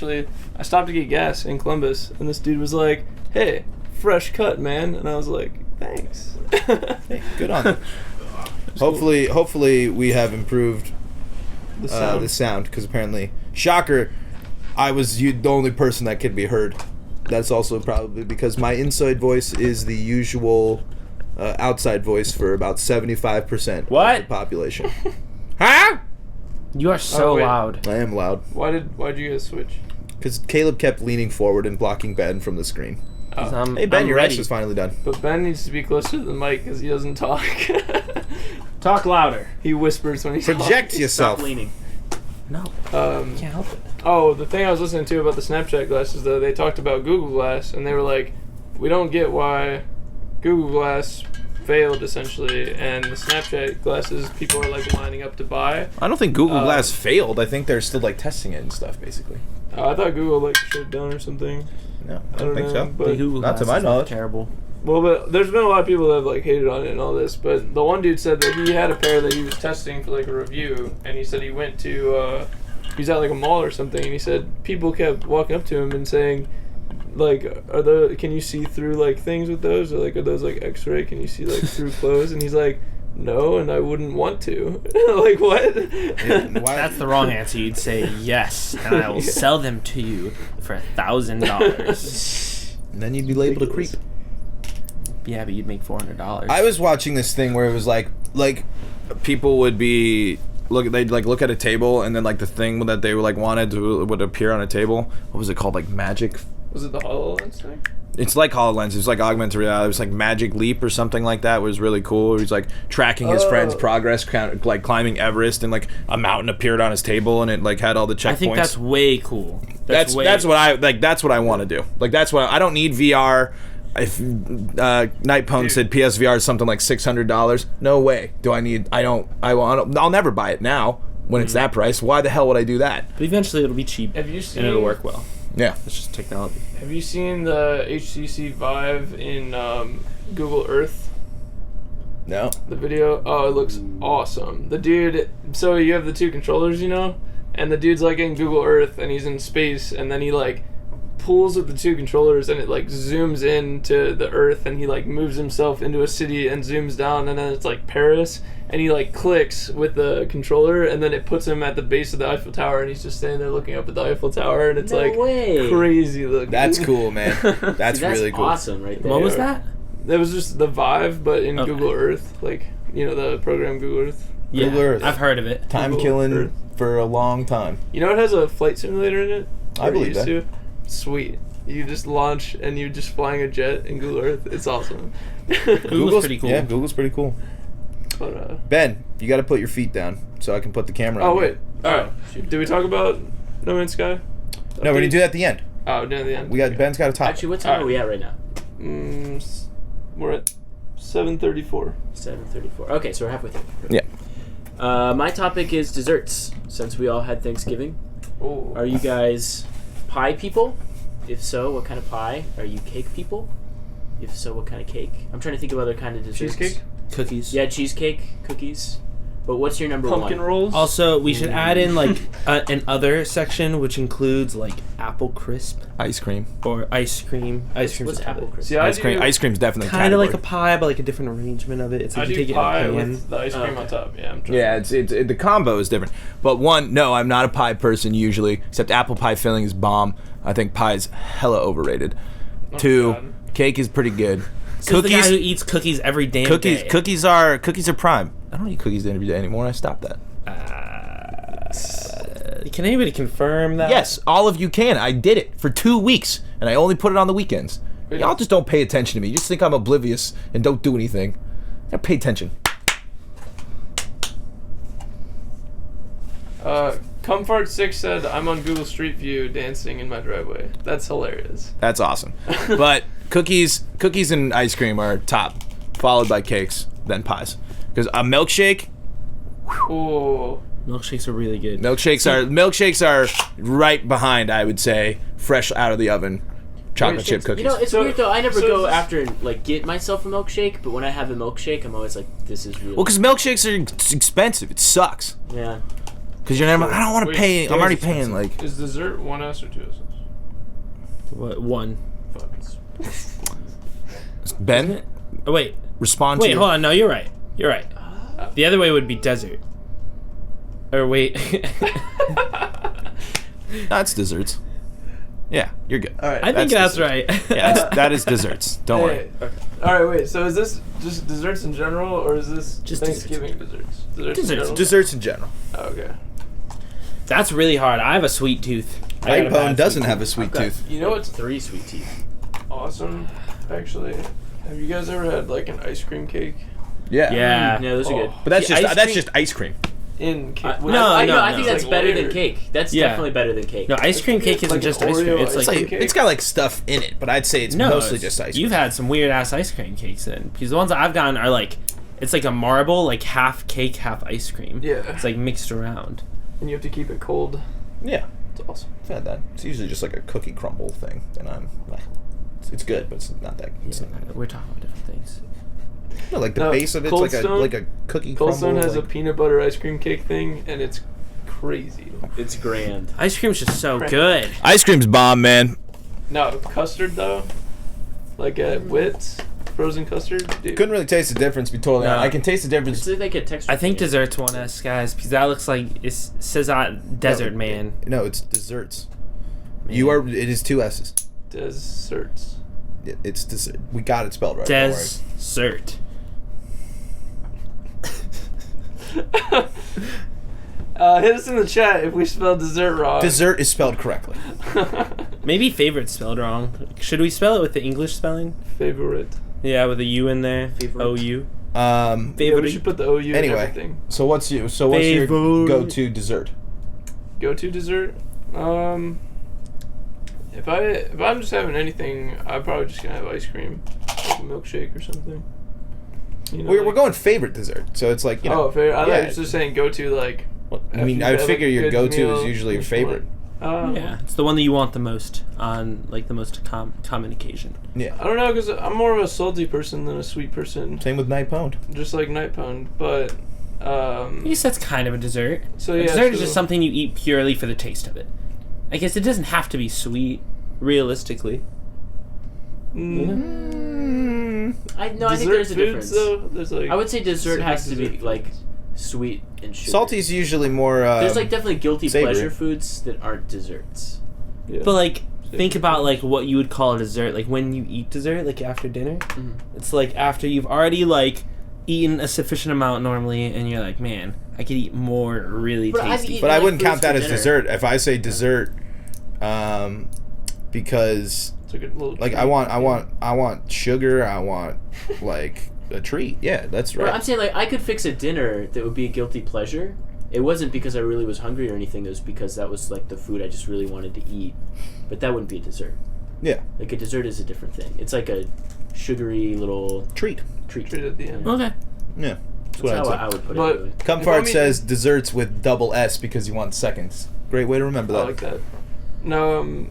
stopped to get gas in Columbus, and this dude was like, "Hey, fresh cut, man," and I was like, "Thanks."
Hey, good on you. Hopefully, we have improved the sound because apparently, shocker, I was the only person that could be heard. That's also probably because my inside voice is the usual outside voice for about 75% of the population. Huh?
You are so loud.
I am loud.
Why'd you guys switch?
Because Caleb kept leaning forward and blocking Ben from the screen. Hey Ben, your
ready.
ice is finally done.
But Ben needs to be closer to the mic because he doesn't talk.
Talk louder.
He whispers when he talks.
Project yourself.
Stop leaning. No.
Can't
help it.
Oh, the thing I was listening to about the Snapchat glasses, though, they talked about Google Glass, and they were like, we don't get why Google Glass failed essentially, and the Snapchat glasses people are like lining up to buy.
I don't think Google Glass failed. I think they're still like testing it and stuff, basically.
I thought Google like shut it down or something.
No, I don't think so.
But
not to my knowledge.
Terrible.
Well, but there's been a lot of people that have like hated on it and all this. But the one dude said that he had a pair that he was testing for like a review, and he said he went to he's at like a mall or something, and he said people kept walking up to him and saying, like, can you see through like things with those, or like are those like X-ray? Can you see like through clothes? And he's like, No, and I wouldn't want to. Like, what?
That's the wrong answer. You'd say yes, and I will sell them to you for $1,000.
And then you'd be labeled a creep.
Yeah, but you'd make $400.
I was watching this thing where it was like
people would be they'd like look at a table and then like the thing that they like wanted would appear on a table. What was it called? Like Magic.
Was it the HoloLens thing?
It's like HoloLens. It's like augmented reality. It was like Magic Leap or something like that. It was really cool. He was like tracking his friend's progress, like climbing Everest, and like a mountain appeared on his table, and it like had all the checkpoints.
I think that's way cool.
That's what I like. That's what I want to do. Like that's what I don't need VR. If Nightpwn said PSVR is something like $600, no way. I'll never buy it now when it's that price. Why the hell would I do that?
But eventually it'll be cheap.
Have you seen?
And it'll work well.
Yeah,
it's just technology.
Have you seen the HTC Vive in Google Earth?
No.
The video? Oh, it looks awesome. The dude, so you have the two controllers, you know? And the dude's like in Google Earth and he's in space, and then he like pulls with the two controllers and it like zooms into the Earth, and he like moves himself into a city and zooms down, and then it's like Paris, and he like clicks with the controller, and then it puts him at the base of the Eiffel Tower, and he's just standing there looking up at the Eiffel Tower, and it's crazy looking.
That's cool, man. That's really cool.
Awesome, right there.
What was that?
It was just the Vive, but in Google Earth, like, you know, the program Google Earth.
Yeah,
Google Earth.
I've heard of it.
Time killing for a long time.
You know, it has a flight simulator in it.
I believe that.
To. Sweet. You just launch and you're just flying a jet in Google Earth. It's awesome.
Google's pretty cool.
Yeah, Google's pretty cool.
But,
Ben, you got to put your feet down so I can put the camera on.
Oh, wait. All right. Did we talk about No Man's Sky?
No, we're going to do that at the end.
Oh, near the end.
Ben's got a top.
Actually, what time are we at right now?
We're at 7:34.
7:34. Okay, so we're halfway through.
Yeah.
My topic is desserts, since we all had Thanksgiving.
Oh.
Are you guys pie people? If so, what kind of pie? Are you cake people? If so, what kind of cake? I'm trying to think of other kind of desserts.
Cheesecake?
Cookies.
Yeah, cheesecake, cookies. But what's your number
Pumpkin
one?
rolls?
Also, we should add in like an other section, which includes like apple crisp
Ice cream.
or ice cream. Ice cream.
What's apple crisp?
See,
Ice cream's definitely
Kind of like a pie, but like a different arrangement of it. It's like
I
you
do
take
pie
it in a pan.
with the ice cream on top. Yeah, I'm trying.
Yeah, it's the combo is different. But no, I'm not a pie person usually. Except apple pie filling is bomb. I think pie is hella overrated.
Oh,
2,
God.
cake is pretty good.
So the guy who eats cookies every damn day.
Cookies are prime. I don't eat cookies every day anymore. I stopped that.
Can anybody confirm that?
Yes, all of you can. I did it for 2 weeks, and I only put it on the weekends. Y'all just don't pay attention to me. You just think I'm oblivious and don't do anything. I pay attention.
Comfort6 said, I'm on Google Street View dancing in my driveway. That's hilarious.
That's awesome. But cookies and ice cream are top, followed by cakes, then pies. Because a milkshake,
Oh.
Milkshakes are really good.
milkshakes are right behind, I would say, fresh out of the oven. Chocolate chip cookies.
You know, it's weird though. I never go after and like get myself a milkshake, but when I have a milkshake, I'm always like, "This is really."
Well, because milkshakes are expensive. It sucks.
Yeah.
Because you're never. I don't want to pay. I'm already paying like.
Is dessert 1S or 2S?
What, one?
Fuck.
Ben,
Oh, wait.
respond
Wait,
to.
hold on. No, you're right. You're right. The other way would be desert. Or wait.
That's desserts. Yeah, you're good.
All right.
I think that's right.
Yeah, that is desserts. Don't worry.
Okay. All right, wait. So is this just desserts in general, or is this
Just
Thanksgiving desserts?
Desserts.
Desserts in general.
Oh, okay.
That's really hard. I have a sweet tooth.
Nightbone doesn't have a sweet tooth.
You know what's
3 sweet teeth.
awesome, actually? Have you guys ever had like an ice cream cake?
Yeah.
Yeah.
Yeah, those are good.
But that's
See,
just
ice
that's
cream-
just ice cream.
In cake?
I think that's
Like
better than
layered.
cake. That's
Yeah.
definitely better than cake.
No, ice cream cake isn't
Like
just
an
ice cream.
Oreo
It's
ice
like
cream
Like,
cake?
it's got like stuff in it, but I'd say it's mostly just ice cream.
You've had some weird ass ice cream cakes then, because the ones that I've gotten are like, it's like a marble, like half cake, half ice cream.
Yeah.
It's like mixed around.
And you have to keep it cold.
Yeah,
It's awesome.
I've had that. It's usually just like a cookie crumble thing, and it's good, but it's not that. It's
Yeah, we're talking about different things.
no, like the
No,
base of it's
Cold
like
Stone-
a cookie
Cold
crumble.
Stone has a
like,
peanut butter ice cream cake thing, and it's crazy.
It's grand.
Ice cream's just so good.
Ice cream's bomb, man.
No, custard though, like at Wits, frozen custard. Dude.
Couldn't really taste the difference. Be totally honest. I can taste the difference.
It's like a texture.
I think desserts 1S, guys, because that looks like it says desert man.
No, it's desserts. Man. It is 2 S's.
Desserts.
It's dessert. We got it spelled right.
Dessert.
Hit us in the chat if we spelled dessert wrong.
Dessert is spelled correctly.
Maybe favorite spelled wrong. Should we spell it with the English spelling?
Favorite.
Yeah, with a U in there.
Favorite.
O-U.
Yeah, we should put the OU
anyway,
in everything.
So what's your go-to dessert?
Go-to dessert? If I'm just having anything, I'm probably just gonna have ice cream, like a milkshake or something. You know,
we're going favorite dessert, so it's like, you know.
Oh, favorite. I thought you were just saying go-to, like.
I mean, I would figure your go-to is usually your favorite.
Yeah, it's the one that you want the most on like the most common occasion.
Yeah.
I don't know, because I'm more of a salty person than a sweet person.
Same with Night Pwned.
Just like Night Pwned, but.
I guess that's kind of a dessert.
So
a dessert is just something you eat purely for the taste of it. I guess it doesn't have to be sweet, realistically.
I think there's a difference.
Though, there's like
I would say dessert has to be like sweet and sugar.
Salty's usually more.
There's like definitely guilty
savory.
pleasure foods that aren't desserts.
Yeah.
But like, think about like what you would call a dessert. Like when you eat dessert, like after dinner, it's like after you've already like eaten a sufficient amount normally, and you're like, man, I could eat more really tasty.
But I wouldn't count that as dessert. If I say dessert, because like I want sugar. I want like a treat. Yeah, that's right.
Well, I'm saying like I could fix a dinner that would be a guilty pleasure. It wasn't because I really was hungry or anything. It was because that was like the food I just really wanted to eat. But that wouldn't be a dessert.
Yeah.
Like a dessert is a different thing. It's like a sugary little
treat
at the end.
Okay.
Yeah.
That's how I would put it. Anyway.
Comfort says desserts with double S because you want seconds. Great way to remember that.
I like that. No,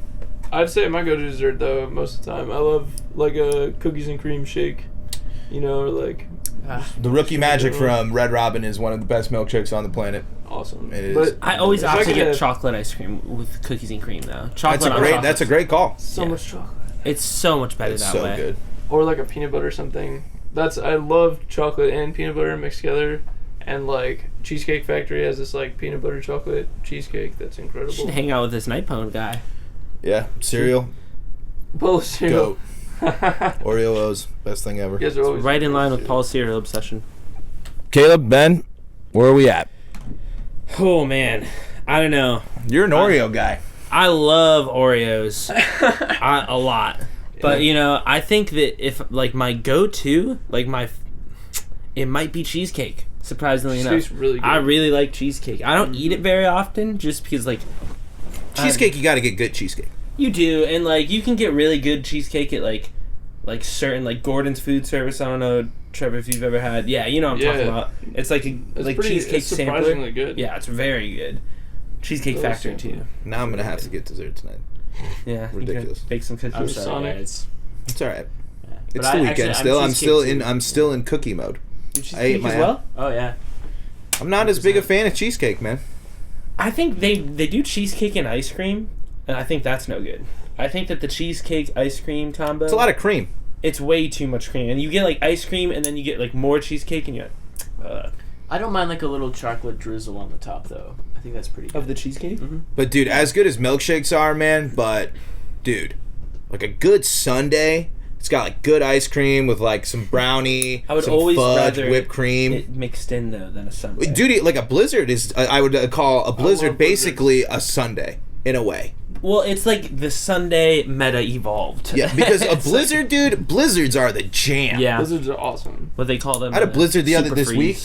I'd say my go-to dessert though most of the time. I love like a cookies and cream shake. You know, or like
the Rookie Magic from Red Robin is one of the best milkshakes on the planet.
Awesome.
It is.
But
I always opt to get chocolate ice cream with cookies and cream though.
That's a great call.
So much chocolate.
It's so much better that way.
Good.
Or like a peanut butter or something. I love chocolate and peanut butter mixed together. And like Cheesecake Factory has this like peanut butter chocolate cheesecake that's incredible.
You should hang out with this Night Pwned guy.
Yeah, cereal.
Bowl of cereal.
Goat. Oreo O's, best thing ever.
You guys are always
right in line with Paul's cereal obsession.
Caleb, Ben, where are we at?
Oh man, I don't know.
You're an Oreo guy.
I love Oreos a lot, but you know, I think that if like my go-to, like it might be cheesecake. Surprisingly enough,
really good.
I really like cheesecake. I don't eat it very often, just because like
cheesecake, you got to get good cheesecake.
You do, and like you can get really good cheesecake at like certain like Gordon's Food Service. I don't know, Trevor, if you've ever had. Yeah, you know what I'm talking about. It's like cheesecake sampler.
Surprisingly good.
Yeah, it's very good. Cheesecake Factory too.
Now I'm gonna have to get dessert tonight.
Yeah,
ridiculous.
Bake some cookies.
I'm sorry, guys.
It's all right.
Yeah.
It's the weekend still. I'm still in cookie mode.
I ate my as well.
Oh yeah.
I'm not as big a fan of cheesecake, man.
I think they do cheesecake and ice cream, and I think that's no good. I think that the cheesecake ice cream combo.
It's a lot of cream.
It's way too much cream, and you get like ice cream, and then you get like more cheesecake, and you're like,
I don't mind like a little chocolate drizzle on the top, though. I think that's pretty good.
Of the cheesecake?
Mm-hmm.
But, dude, as good as milkshakes are, man, but, dude, like a good sundae, it's got like good ice cream with like some brownie,
I would
some
always
fudge,
rather
whipped cream.
It mixed in, though, than a sundae.
Dude, like a Blizzard is, I would call a Blizzard basically a sundae, in a way.
Well, it's like the sundae meta evolved.
Yeah, because a Blizzard, dude, Blizzards are the jam.
Yeah.
Blizzards are awesome.
What they call them.
I had a Blizzard this
freeze.
week.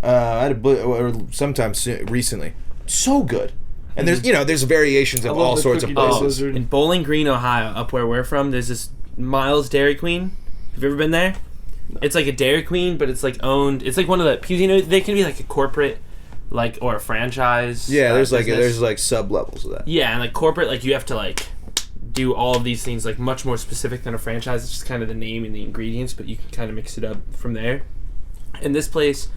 I had sometime recently. So good. And there's variations of all sorts of places.
In Bowling Green, Ohio, up where we're from, there's this Miles Dairy Queen. Have you ever been there? No. It's like a Dairy Queen, but it's like owned. It's like one of the, because you know they can be like a corporate, like, or a franchise.
Yeah, there's like sub levels of that.
Yeah, and like corporate, like you have to like do all of these things like much more specific than a franchise. It's just kind of the name and the ingredients, but you can kind of mix it up from there. In this place,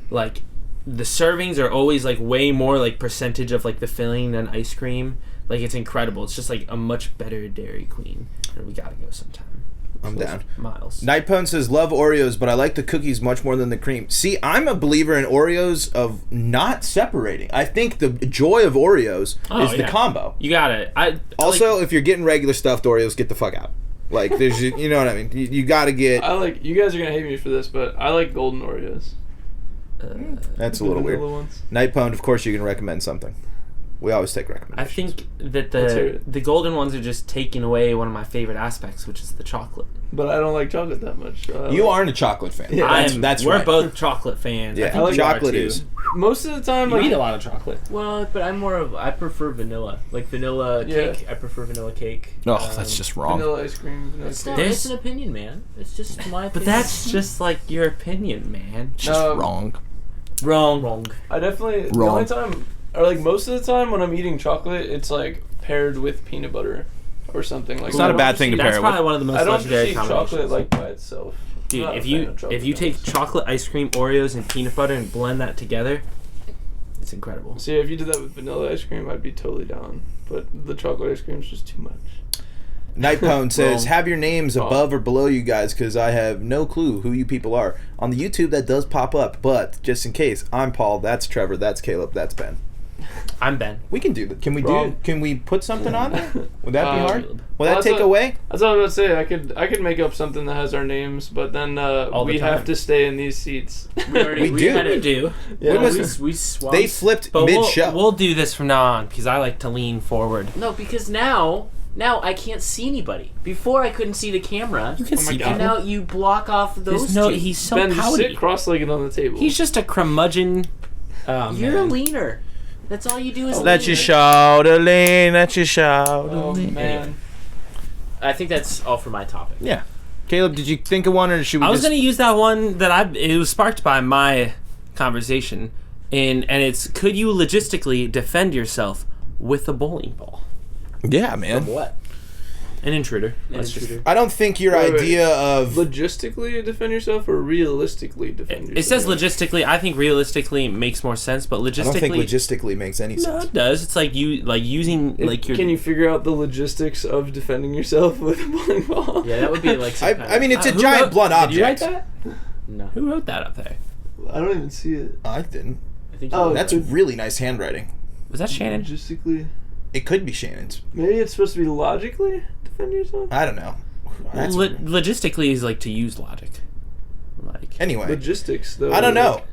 like the servings are always like way more like percentage of like the filling than ice cream. Like it's incredible. It's just like a much better Dairy Queen, and we gotta go sometime.
I'm down.
Miles.
Nightpone says, love Oreos, but I like the cookies much more than the cream. See, I'm a believer in Oreos of not separating. I think the joy of Oreos is the combo.
You got it.
Also, if you're getting regular stuffed Oreos, get the fuck out. Like, there's, you know what I mean? You got to get...
you guys are going to hate me for this, but I like golden Oreos.
That's a little weird. Nightpone, of course you can recommend something. We always take recommendations.
I think that the golden ones are just taking away one of my favorite aspects, which is the chocolate.
But I don't like chocolate that much. So
you aren't a chocolate fan.
Yeah.
We're
right.
both chocolate fans.
Yeah,
I think
chocolate is.
Most of the time,
you eat a lot of chocolate.
Well, but I prefer vanilla. Like vanilla cake. I prefer vanilla cake.
Oh, that's just wrong.
Vanilla ice cream. Vanilla cake.
It's an opinion, man. It's just my opinion.
But that's just like your opinion, man.
It's just wrong.
Wrong.
I definitely...
Wrong.
The only time... Or like most of the time when I'm eating chocolate, it's like paired with peanut butter or something like.
It's not a bad thing to pair it with.
That's probably one of the most legendary combinations.
I don't see chocolate like by itself.
Dude, if you take chocolate ice cream, Oreos, and peanut butter and blend that together, it's incredible.
See, if you did that with vanilla ice cream, I'd be totally down. But the chocolate ice cream is just too much.
Nightpone says, have your names above or below you guys, because I have no clue who you people are. On the YouTube, that does pop up, but just in case, I'm Paul, that's Trevor, that's Caleb, that's Ben.
I'm Ben.
We can do that. Can we put something on there? Would that be hard? Will that
that's
take away?
That's all I was about to say. I could make up something that has our names, but then we have to stay in these seats.
We
do.
Yeah.
We swapped.
They flipped
But
mid-show.
we'll do this from now on because I like to lean forward.
No, because now I can't see anybody. Before I couldn't see the camera.
You can see
God.
And now you block off those two.
He's so
Ben, just
pouty.
sit cross-legged on the table.
He's just a curmudgeon. Oh,
You're
man.
a leaner. That's all you do is
Let
lean.
your shoulder lean. Let your shoulder
Oh
lean.
man.
I think that's all for my topic.
Yeah. Caleb, did you think of one, or should we
I was
just...
going to use that one that it was sparked by my conversation, and it's, could you logistically defend yourself with a bowling ball?
Yeah, man.
From what?
An intruder.
I don't think your
Wait.
idea of...
Logistically defend yourself or realistically defend yourself?
It says logistically. I think realistically makes more sense, but logistically...
I don't think logistically makes any
No,
sense.
it does. It's like using like your...
Can you figure out the logistics of defending yourself with a bowling ball?
Yeah, that would be like.
I mean, it's a
Who
giant
wrote-
blunt
Did you write
object.
that?
No,
Who wrote that up there?
I don't even see it.
I didn't.
I think.
Oh,
That's really nice handwriting.
Was that Shannon?
Logistically,
It could be Shannon's.
maybe it's supposed to be logically defend yourself.
I don't know. That's
Logistically is like to use logic. Like
anyway,
Logistics, though.
I don't know.
like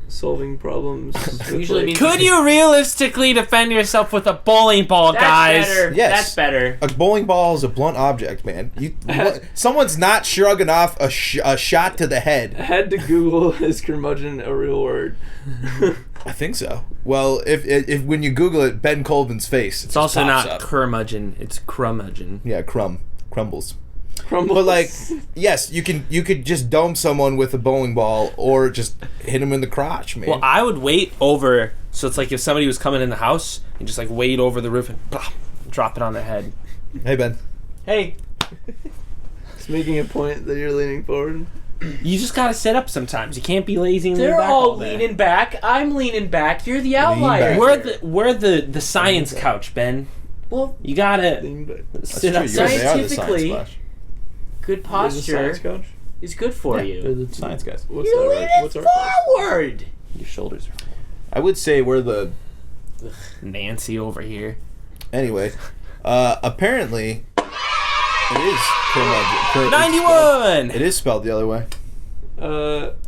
solving problems. with,
Usually
like-
means-
could you realistically defend yourself with a bowling ball,
That's
guys?
better.
Yes.
That's better.
A bowling ball is a blunt object, man. Someone's not shrugging off a shot to the
I
head.
had to Google is curmudgeon a real word?
I think so. Well, if when you Google it, Ben Colvin's face.
It's also not
up.
curmudgeon. It's crumudgeon.
Yeah, crumbles.
Crumbles.
But like, yes, you could just dome someone with a bowling ball or just hit him in the crotch, man.
Well, I would wait over. So it's like if somebody was coming in the house, and just like wait over the roof and blah, drop it on their head.
Hey, Ben.
Hey,
It's making a point that you're leaning forward.
you just gotta sit up sometimes. You can't be lazy and lean
They're
back
all
day.
leaning back. I'm leaning back. You're the outlier.
back.
We're the science couch, Ben.
Well,
You gotta
Lean back.
sit
True,
up.
you guys, they are the
Scientifically-
science
good
There's a science
posture
couch.
is good for you.
class. Science guys.
What's
You're
that?
leaning
What's our class?
forward.
Your shoulders are
I would say we're the...
Nancy over here.
Anyway, apparently, it is curmudgeon.
91.
It is spelled the other way.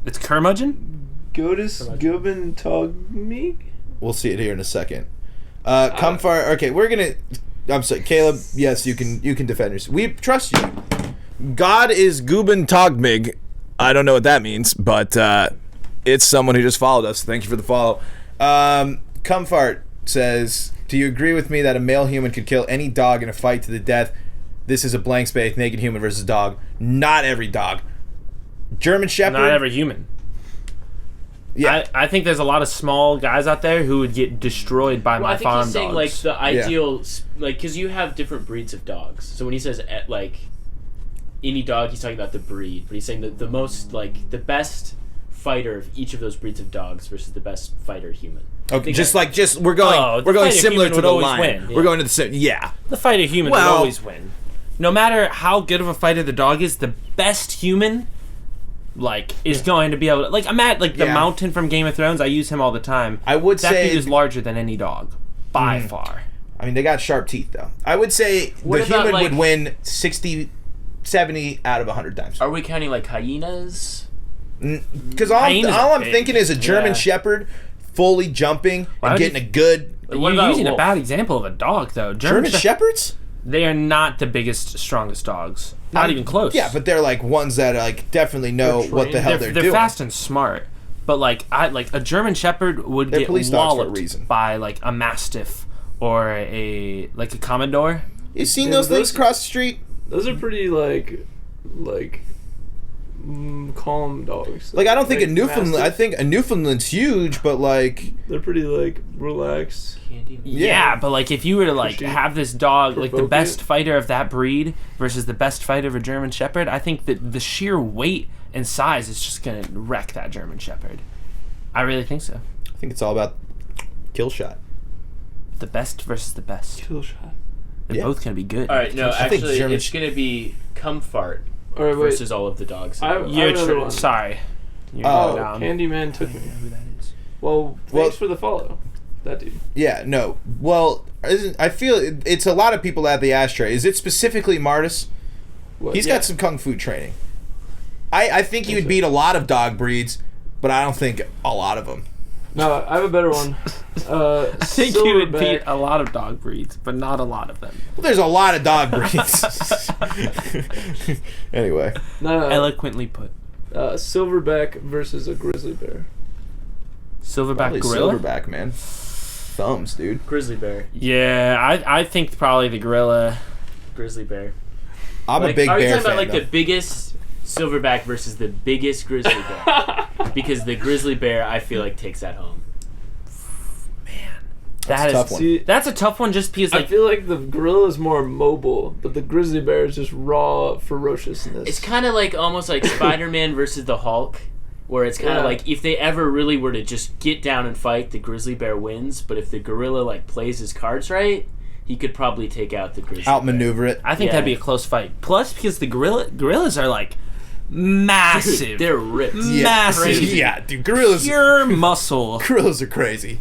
It's curmudgeon.
Godis Gubin Togmig?
We'll see it here in a second. Come far. Okay, we're gonna. I'm sorry, Caleb. Yes, you can defend yourself. We trust you. God is Guben Togmig. I don't know what that means, but it's someone who just followed us. Thank you for the follow. Comfort says, do you agree with me that a male human could kill any dog in a fight to the death? This is a blank space, naked human versus dog. Not every dog. German Shepherd.
Not every human.
Yeah.
I think there's a lot of small guys out there who would get destroyed by
Well,
my
I think
farm
he's saying
dogs.
like the ideal, like because you have different breeds of dogs. So when he says like any dog, he's talking about the breed. But he's saying that the most like the best fighter of each of those breeds of dogs versus the best fighter human.
Okay, we're going
Oh, the
we're going
fighter
similar
human
to
would
the
always
line.
win,
We're going to the same. Yeah.
The fighter human
Well,
would always win. no matter how good of a fighter the dog is, the best human, like, is going to be able to, like, I'm at, like, the Mountain from Game of Thrones. I use him all the time.
I would say
that dude is larger than any dog, by far.
I mean, they got sharp teeth, though. I would say the human would win 60, 70 out of 100 times.
Are we counting, like, hyenas?
Because all I'm thinking is a German Shepherd fully jumping and getting a good...
You're using a bad example of a dog, though.
German Shepherds?
They are not the biggest, strongest dogs. Not even close.
Yeah, but they're like ones that like definitely know what the hell they're doing.
They're fast and smart. But like a German Shepherd would get walloped by like a Mastiff or a Commodore.
You seen those things across the street?
Those are pretty like calm dogs.
Like I don't think a Newfoundland. Mastiff. I think a Newfoundland's huge, but like
they're pretty like relaxed.
Yeah, but like if you were to like have this dog, like the best fighter of that breed versus the best fighter of a German Shepherd, I think that the sheer weight and size is just gonna wreck that German Shepherd. I really think so.
I think it's all about kill shot.
The best versus the best.
Kill shot.
They're both gonna be good.
All right, no, actually, it's gonna be Comfort versus all of the dogs.
You're sorry.
Candyman took me. Who that is? Well, thanks for the follow. That dude.
Yeah, no. Well, I feel it's a lot of people at the ashtray. Is it specifically Martis? He's got some kung fu training. I think he would beat a lot of dog breeds, but I don't think a lot of them.
No, I have a better one.
I think he would beat a lot of dog breeds, but not a lot of them.
Well, there's a lot of dog breeds. Anyway.
No.
Eloquently put.
Silverback versus a grizzly bear.
Silverback gorilla?
Silverback, man. Thumbs, dude.
Grizzly bear.
Yeah, I think probably the gorilla.
Grizzly bear.
I'm a big bear fan. Are you talking about
like the biggest silverback versus the biggest grizzly bear? Because the grizzly bear, I feel like, takes that home.
Man,
that's a tough one.
That's a tough one just because
I feel like the gorilla is more mobile, but the grizzly bear is just raw ferociousness.
It's kind of like almost like Spider-Man versus the Hulk. Where it's kind of like if they ever really were to just get down and fight, the grizzly bear wins. But if the gorilla like plays his cards right, he could probably take out the grizzly
outmaneuver it.
I think that'd be a close fight. Plus, because the gorillas are like massive.
Dude, they're ripped.
Massive.
Crazy. Yeah, dude, gorillas.
Pure muscle.
Gorillas are crazy.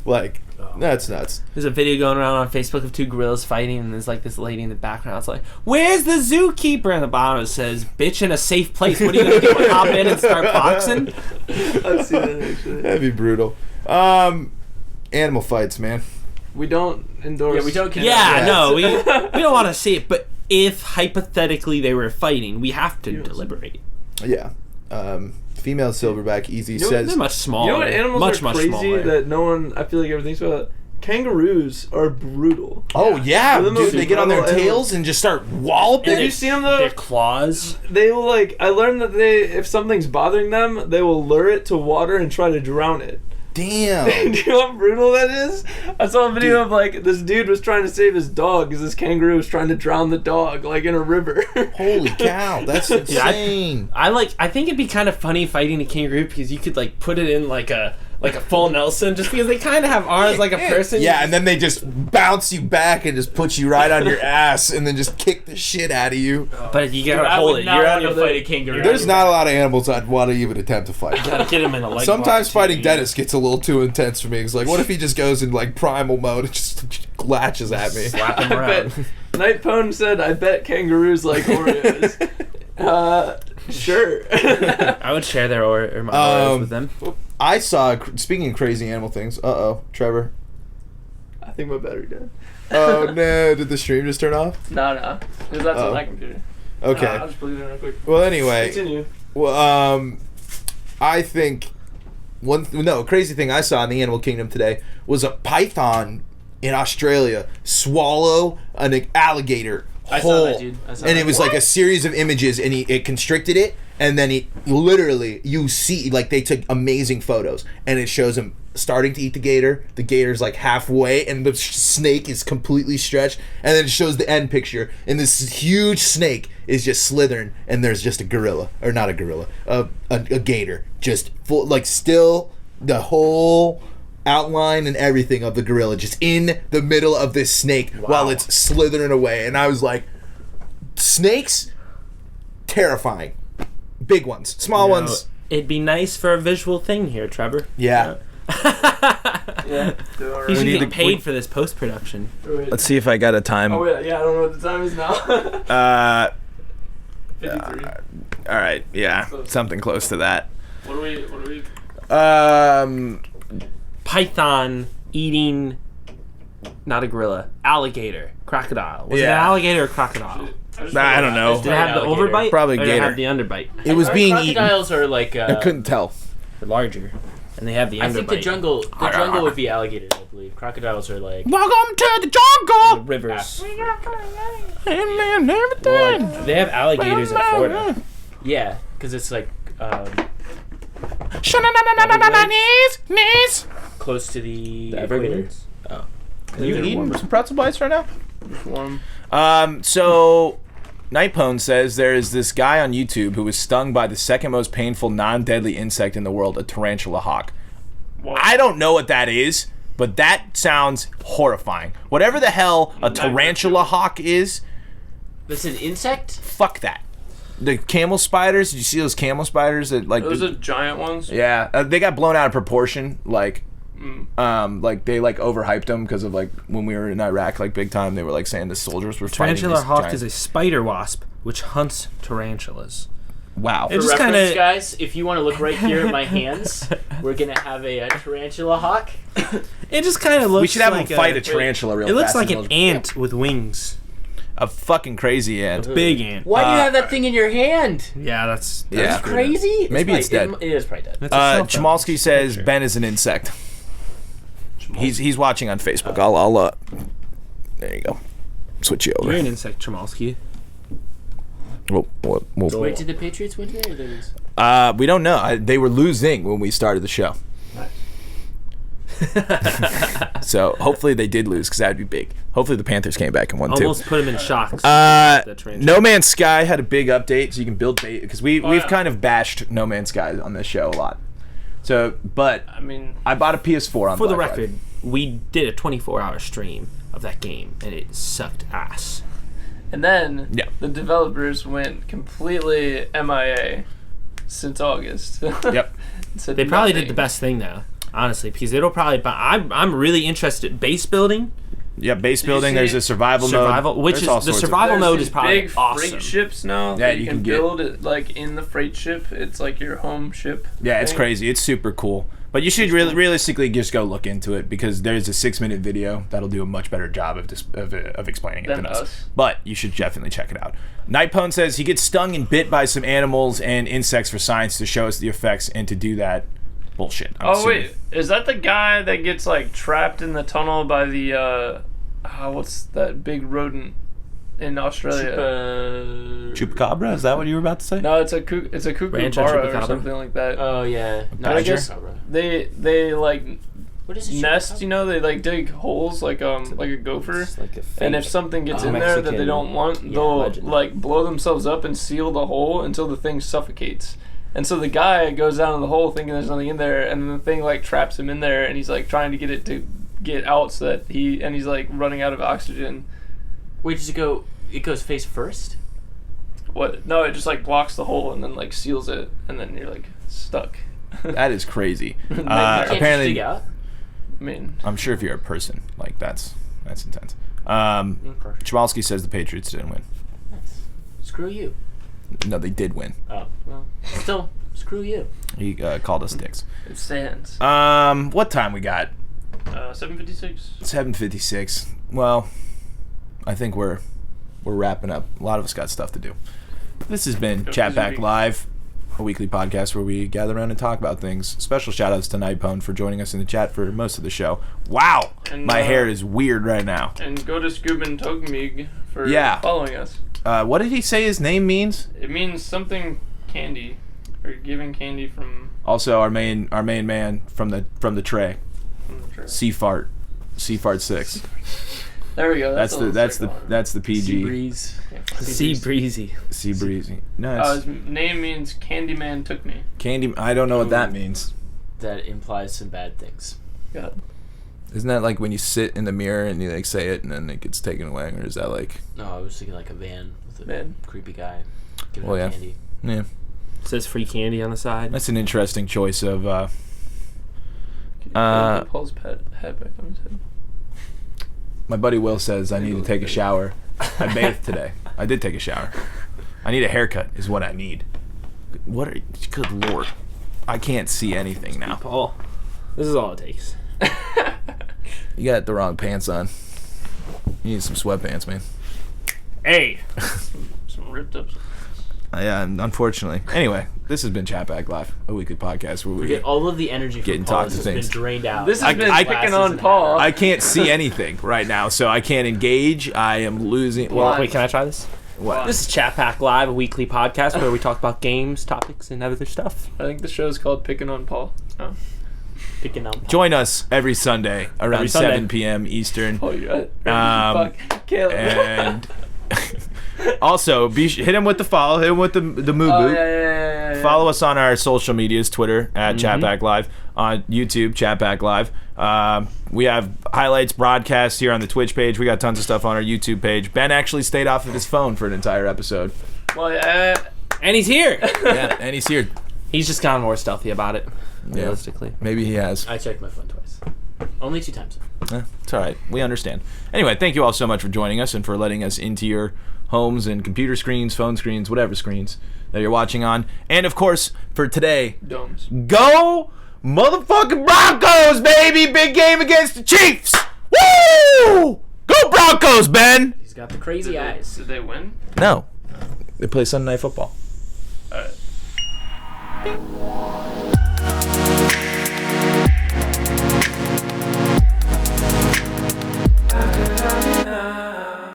Like, that's nuts.
There's a video going around on Facebook of two gorillas fighting, and there's like this lady in the background. It's like, "Where's the zookeeper?" And the bottom it says, "Bitch, in a safe place." What are you gonna do? Hop in and start boxing?
I've seen that actually.
That'd be brutal. Animal fights, man.
We don't endorse.
Yeah, we don't.
No, we don't want to see it. But if hypothetically they were fighting, we have to deliberate.
Yeah. Female silverback easy says
they're much smaller.
You know what animals are crazy
smaller.
that no one I feel like ever thinks about? Kangaroos are brutal.
Oh yeah, dude, they get on their tails and just start walloping.
Have you seen them though?
Their claws.
They will like. I learned that if something's bothering them, they will lure it to water and try to drown it.
Damn.
Do you know how brutal that is? I saw a video of like this dude was trying to save his dog because this kangaroo was trying to drown the dog like in a river.
Holy cow, that's insane.
I think it'd be kind of funny fighting a kangaroo because you could like put it in like a full Nelson just because they kind of have arms like a person.
Yeah, and then they just bounce you back and just put you right on your ass and then just kick the shit out of you.
But you gotta hold it.
You're out to fight a kangaroo.
There's not a lot of animals I'd want to even attempt to fight.
You gotta get him in a leg.
Sometimes fighting Dennis gets a little too intense for me. It's like, what if he just goes in like primal mode and just latches at me?
Slap him around.
Night Pone said, "I bet kangaroos like Oreos." Sure.
I would share their Oreos with them.
I saw, speaking of crazy animal things, Trevor.
I think my battery died.
Oh no, did the stream just turn off?
No, because that's on my computer.
Okay.
I'll just plug it in real quick.
Well, anyway.
Continue.
Well, I think a crazy thing I saw in the animal kingdom today was a python in Australia swallow an alligator whole.
I saw that, dude.
And it was like a series of images, and it constricted it, and then it literally, you see, like they took amazing photos, and it shows him starting to eat the gator. The gator's like halfway, and the snake is completely stretched, and then it shows the end picture, and this huge snake is just slithering, and there's just a gorilla, or not a gorilla, a gator, just full, like still the whole outline and everything of the gorilla just in the middle of this snake while it's slithering away. And I was like, snakes, terrifying. Big ones, small ones.
It'd be nice for a visual thing here, Trevor.
Yeah.
Yeah.
You should get paid for this post-production.
Let's see if I got a time.
Oh, yeah, I don't know what the time is now. 53.
All right, yeah, something close to that.
What are we?
Python eating, not a gorilla, alligator, crocodile. Was it
Yeah.
an alligator or crocodile?
I don't know.
Did it have the overbite?
Probably
or did it
gator.
have the underbite?
It was being eaten.
Crocodiles are like.
I couldn't tell.
They're larger, and they have the underbite.
I think the jungle would be alligators, I believe. Crocodiles are like.
Welcome to the
The
jungle.
rivers.
And everything.
Well, they have alligators in Florida.
Yeah, because it's like
Knees.
close to the equator.
Everglades.
Are you eating some pretzel bites right now?
Warm.
So Nightpone says there is this guy on YouTube who was stung by the second most painful non-deadly insect in the world, a tarantula hawk.
What?
I don't know what that is, but that sounds horrifying. Whatever the hell a tarantula hawk is,
That's an insect?
fuck that. The camel spiders, did you see those camel spiders that like
Those are giant ones.
yeah, they got blown out of proportion like like they like overhyped them because of like when we were in Iraq like big time they were like saying the soldiers were fighting
Tarantula
these
hawk
giant-
is a spider wasp which hunts tarantulas.
wow.
It
For
just
reference,
kinda-
guys, if you want to look right here at my hands, we're gonna have a tarantula hawk.
It just kind of looks.
We should have
like
them fight a tarantula real
It looks
fast
like
and
an
they'll-
ant with wings.
A fucking crazy ant.
Big ant.
Why do you have that thing in your hand?
Yeah, that's
Yeah.
Crazy?
Maybe it's dead.
It is probably dead.
That's a
Jamalski says Ben is an insect. He's watching on Facebook. I'll there you go. Switch you over.
You're an insect, Tremalski.
We'll
Wait, did the Patriots win today or did they lose?
we don't know. They were losing when we started the show. So hopefully they did lose because that'd be big. Hopefully the Panthers came back and won too.
Almost put him in shock.
No Man's Sky had a big update, so you can build because we've kind of bashed No Man's Sky on this show a lot. So, but
I mean,
I bought a PS4 on
For the
Black
record, we did a 24-hour stream of that game, and it sucked ass.
and then
Yeah.
the developers went completely MIA since August.
Friday. Yep.
Said
They probably did
nothing.
the best thing though, honestly, because it'll probably. I'm really interested. Base building,
Yeah, base building.
see
There's a survival mode.
which
There's
is
all
the
sorts of-
survival
There's
mode
these
is probably
big
awesome.
freight ships now.
Yeah,
that
you
you
can
can
get-
build it like in the freight ship. It's like your home ship.
Yeah, it's
thing.
crazy. It's super cool. But you should realistically just go look into it because there's a 6-minute video that'll do a much better job of explaining it
Than
than us.
us.
But you should definitely check it out. Nightpone says he gets stung and bit by some animals and insects for science to show us the effects, and to do that, bullshit. I'm
Oh
assuming.
wait, is that the guy that gets like trapped in the tunnel by the what's that big rodent in Australia?
Chupacabra? Is that what you were about to say?
No, it's a
Rancho
kookaburra or
chupacabra?
something like that.
Oh yeah.
But I guess they like
What is it?
nest. You know, they like dig holes like a gopher.
It's like a
And if
fake-
something gets
Oh,
in there that
Mexican-
they don't want,
yeah,
they'll
legend.
like blow themselves up and seal the hole until the thing suffocates. And so the guy goes down in the hole thinking there's nothing in there, and then the thing like traps him in there, and he's like trying to get it to get out so that he's like running out of oxygen.
Wait, does it go? It goes face first.
What? No, it just like blocks the hole and then like seals it, and then you're like stuck.
That is crazy.
Nightmare.
Can't just
Apparently,
dig out.
I mean,
I'm sure if you're a person, like that's intense. Chwalski says the Patriots didn't win.
Screw you.
No, they did win.
Oh well. Still, screw you.
He called us dicks.
it stands.
What time we got?
7:56.
7:56. Well, I think we're wrapping up. A lot of us got stuff to do. This has been
Go
Chat
busy
Back
week.
Live, a weekly podcast where we gather around and talk about things. Special shout outs to Nightpone for joining us in the chat for most of the show. Wow,
And,
my hair is weird right now.
And go to Scuban Togmig for
Yeah.
following us.
What did he say his name means?
It means something candy, or giving candy from
Also, our main man from the tray,
the tree.
Seafart 6.
There we go.
That's the PG.
Breeze.
Sea breezy.
Sea breezy. No,
His
it's
name means Candyman took me.
candy. I don't know what that means.
That implies some bad things.
God.
Isn't that like when you sit in the mirror and you like say it and then it gets taken away, or is that like?
No, I was thinking like a van with a creepy guy giving out candy.
Yeah.
It says free candy on the side.
That's an interesting choice of.
Paul's head back on his head.
My buddy Will says I need to take a shower. I bathed today. I did take a shower. I need a haircut is what I need. Good Lord. I can't see anything now.
Paul, this is all it takes.
You got the wrong pants on. You need some sweatpants, man.
Hey!
Some ripped up.
Yeah, unfortunately. Anyway, this has been Chat Back Live, a weekly podcast where we
get all of the energy from Paul has been drained out.
This has been picking on Paul.
I can't see anything right now, so I can't engage. I am losing.
Well, wait, can I try this?
What?
This is Chat Pack Live, a weekly podcast where we talk about games, topics, and other stuff.
I think the show is called Picking on Paul. Oh.
Picking on Paul.
Join us every Sunday around 7 p.m. Eastern.
Oh, you're right. Caleb.
And also, hit him with the follow. Hit him with the moo
Oh,
boot.
yeah.
Follow us on our social medias, Twitter at Chatback Live, on YouTube, Chatback Live. We have highlights, broadcasts here on the Twitch page. We got tons of stuff on our YouTube page. Ben actually stayed off of his phone for an entire episode.
Well,
and he's here.
Yeah, and he's here.
He's just gotten more stealthy about it, realistically.
Maybe he has.
I checked my phone twice. Only 2 times.
It's all right. We understand. Anyway, thank you all so much for joining us and for letting us into your homes and computer screens, phone screens, whatever screens that you're watching on. And, of course, for today,
Domes.
Go motherfucking Broncos, baby! Big game against the Chiefs! Woo! Go Broncos, Ben!
He's got the crazy eyes.
Did they win?
No. They play Sunday Night Football.
All right.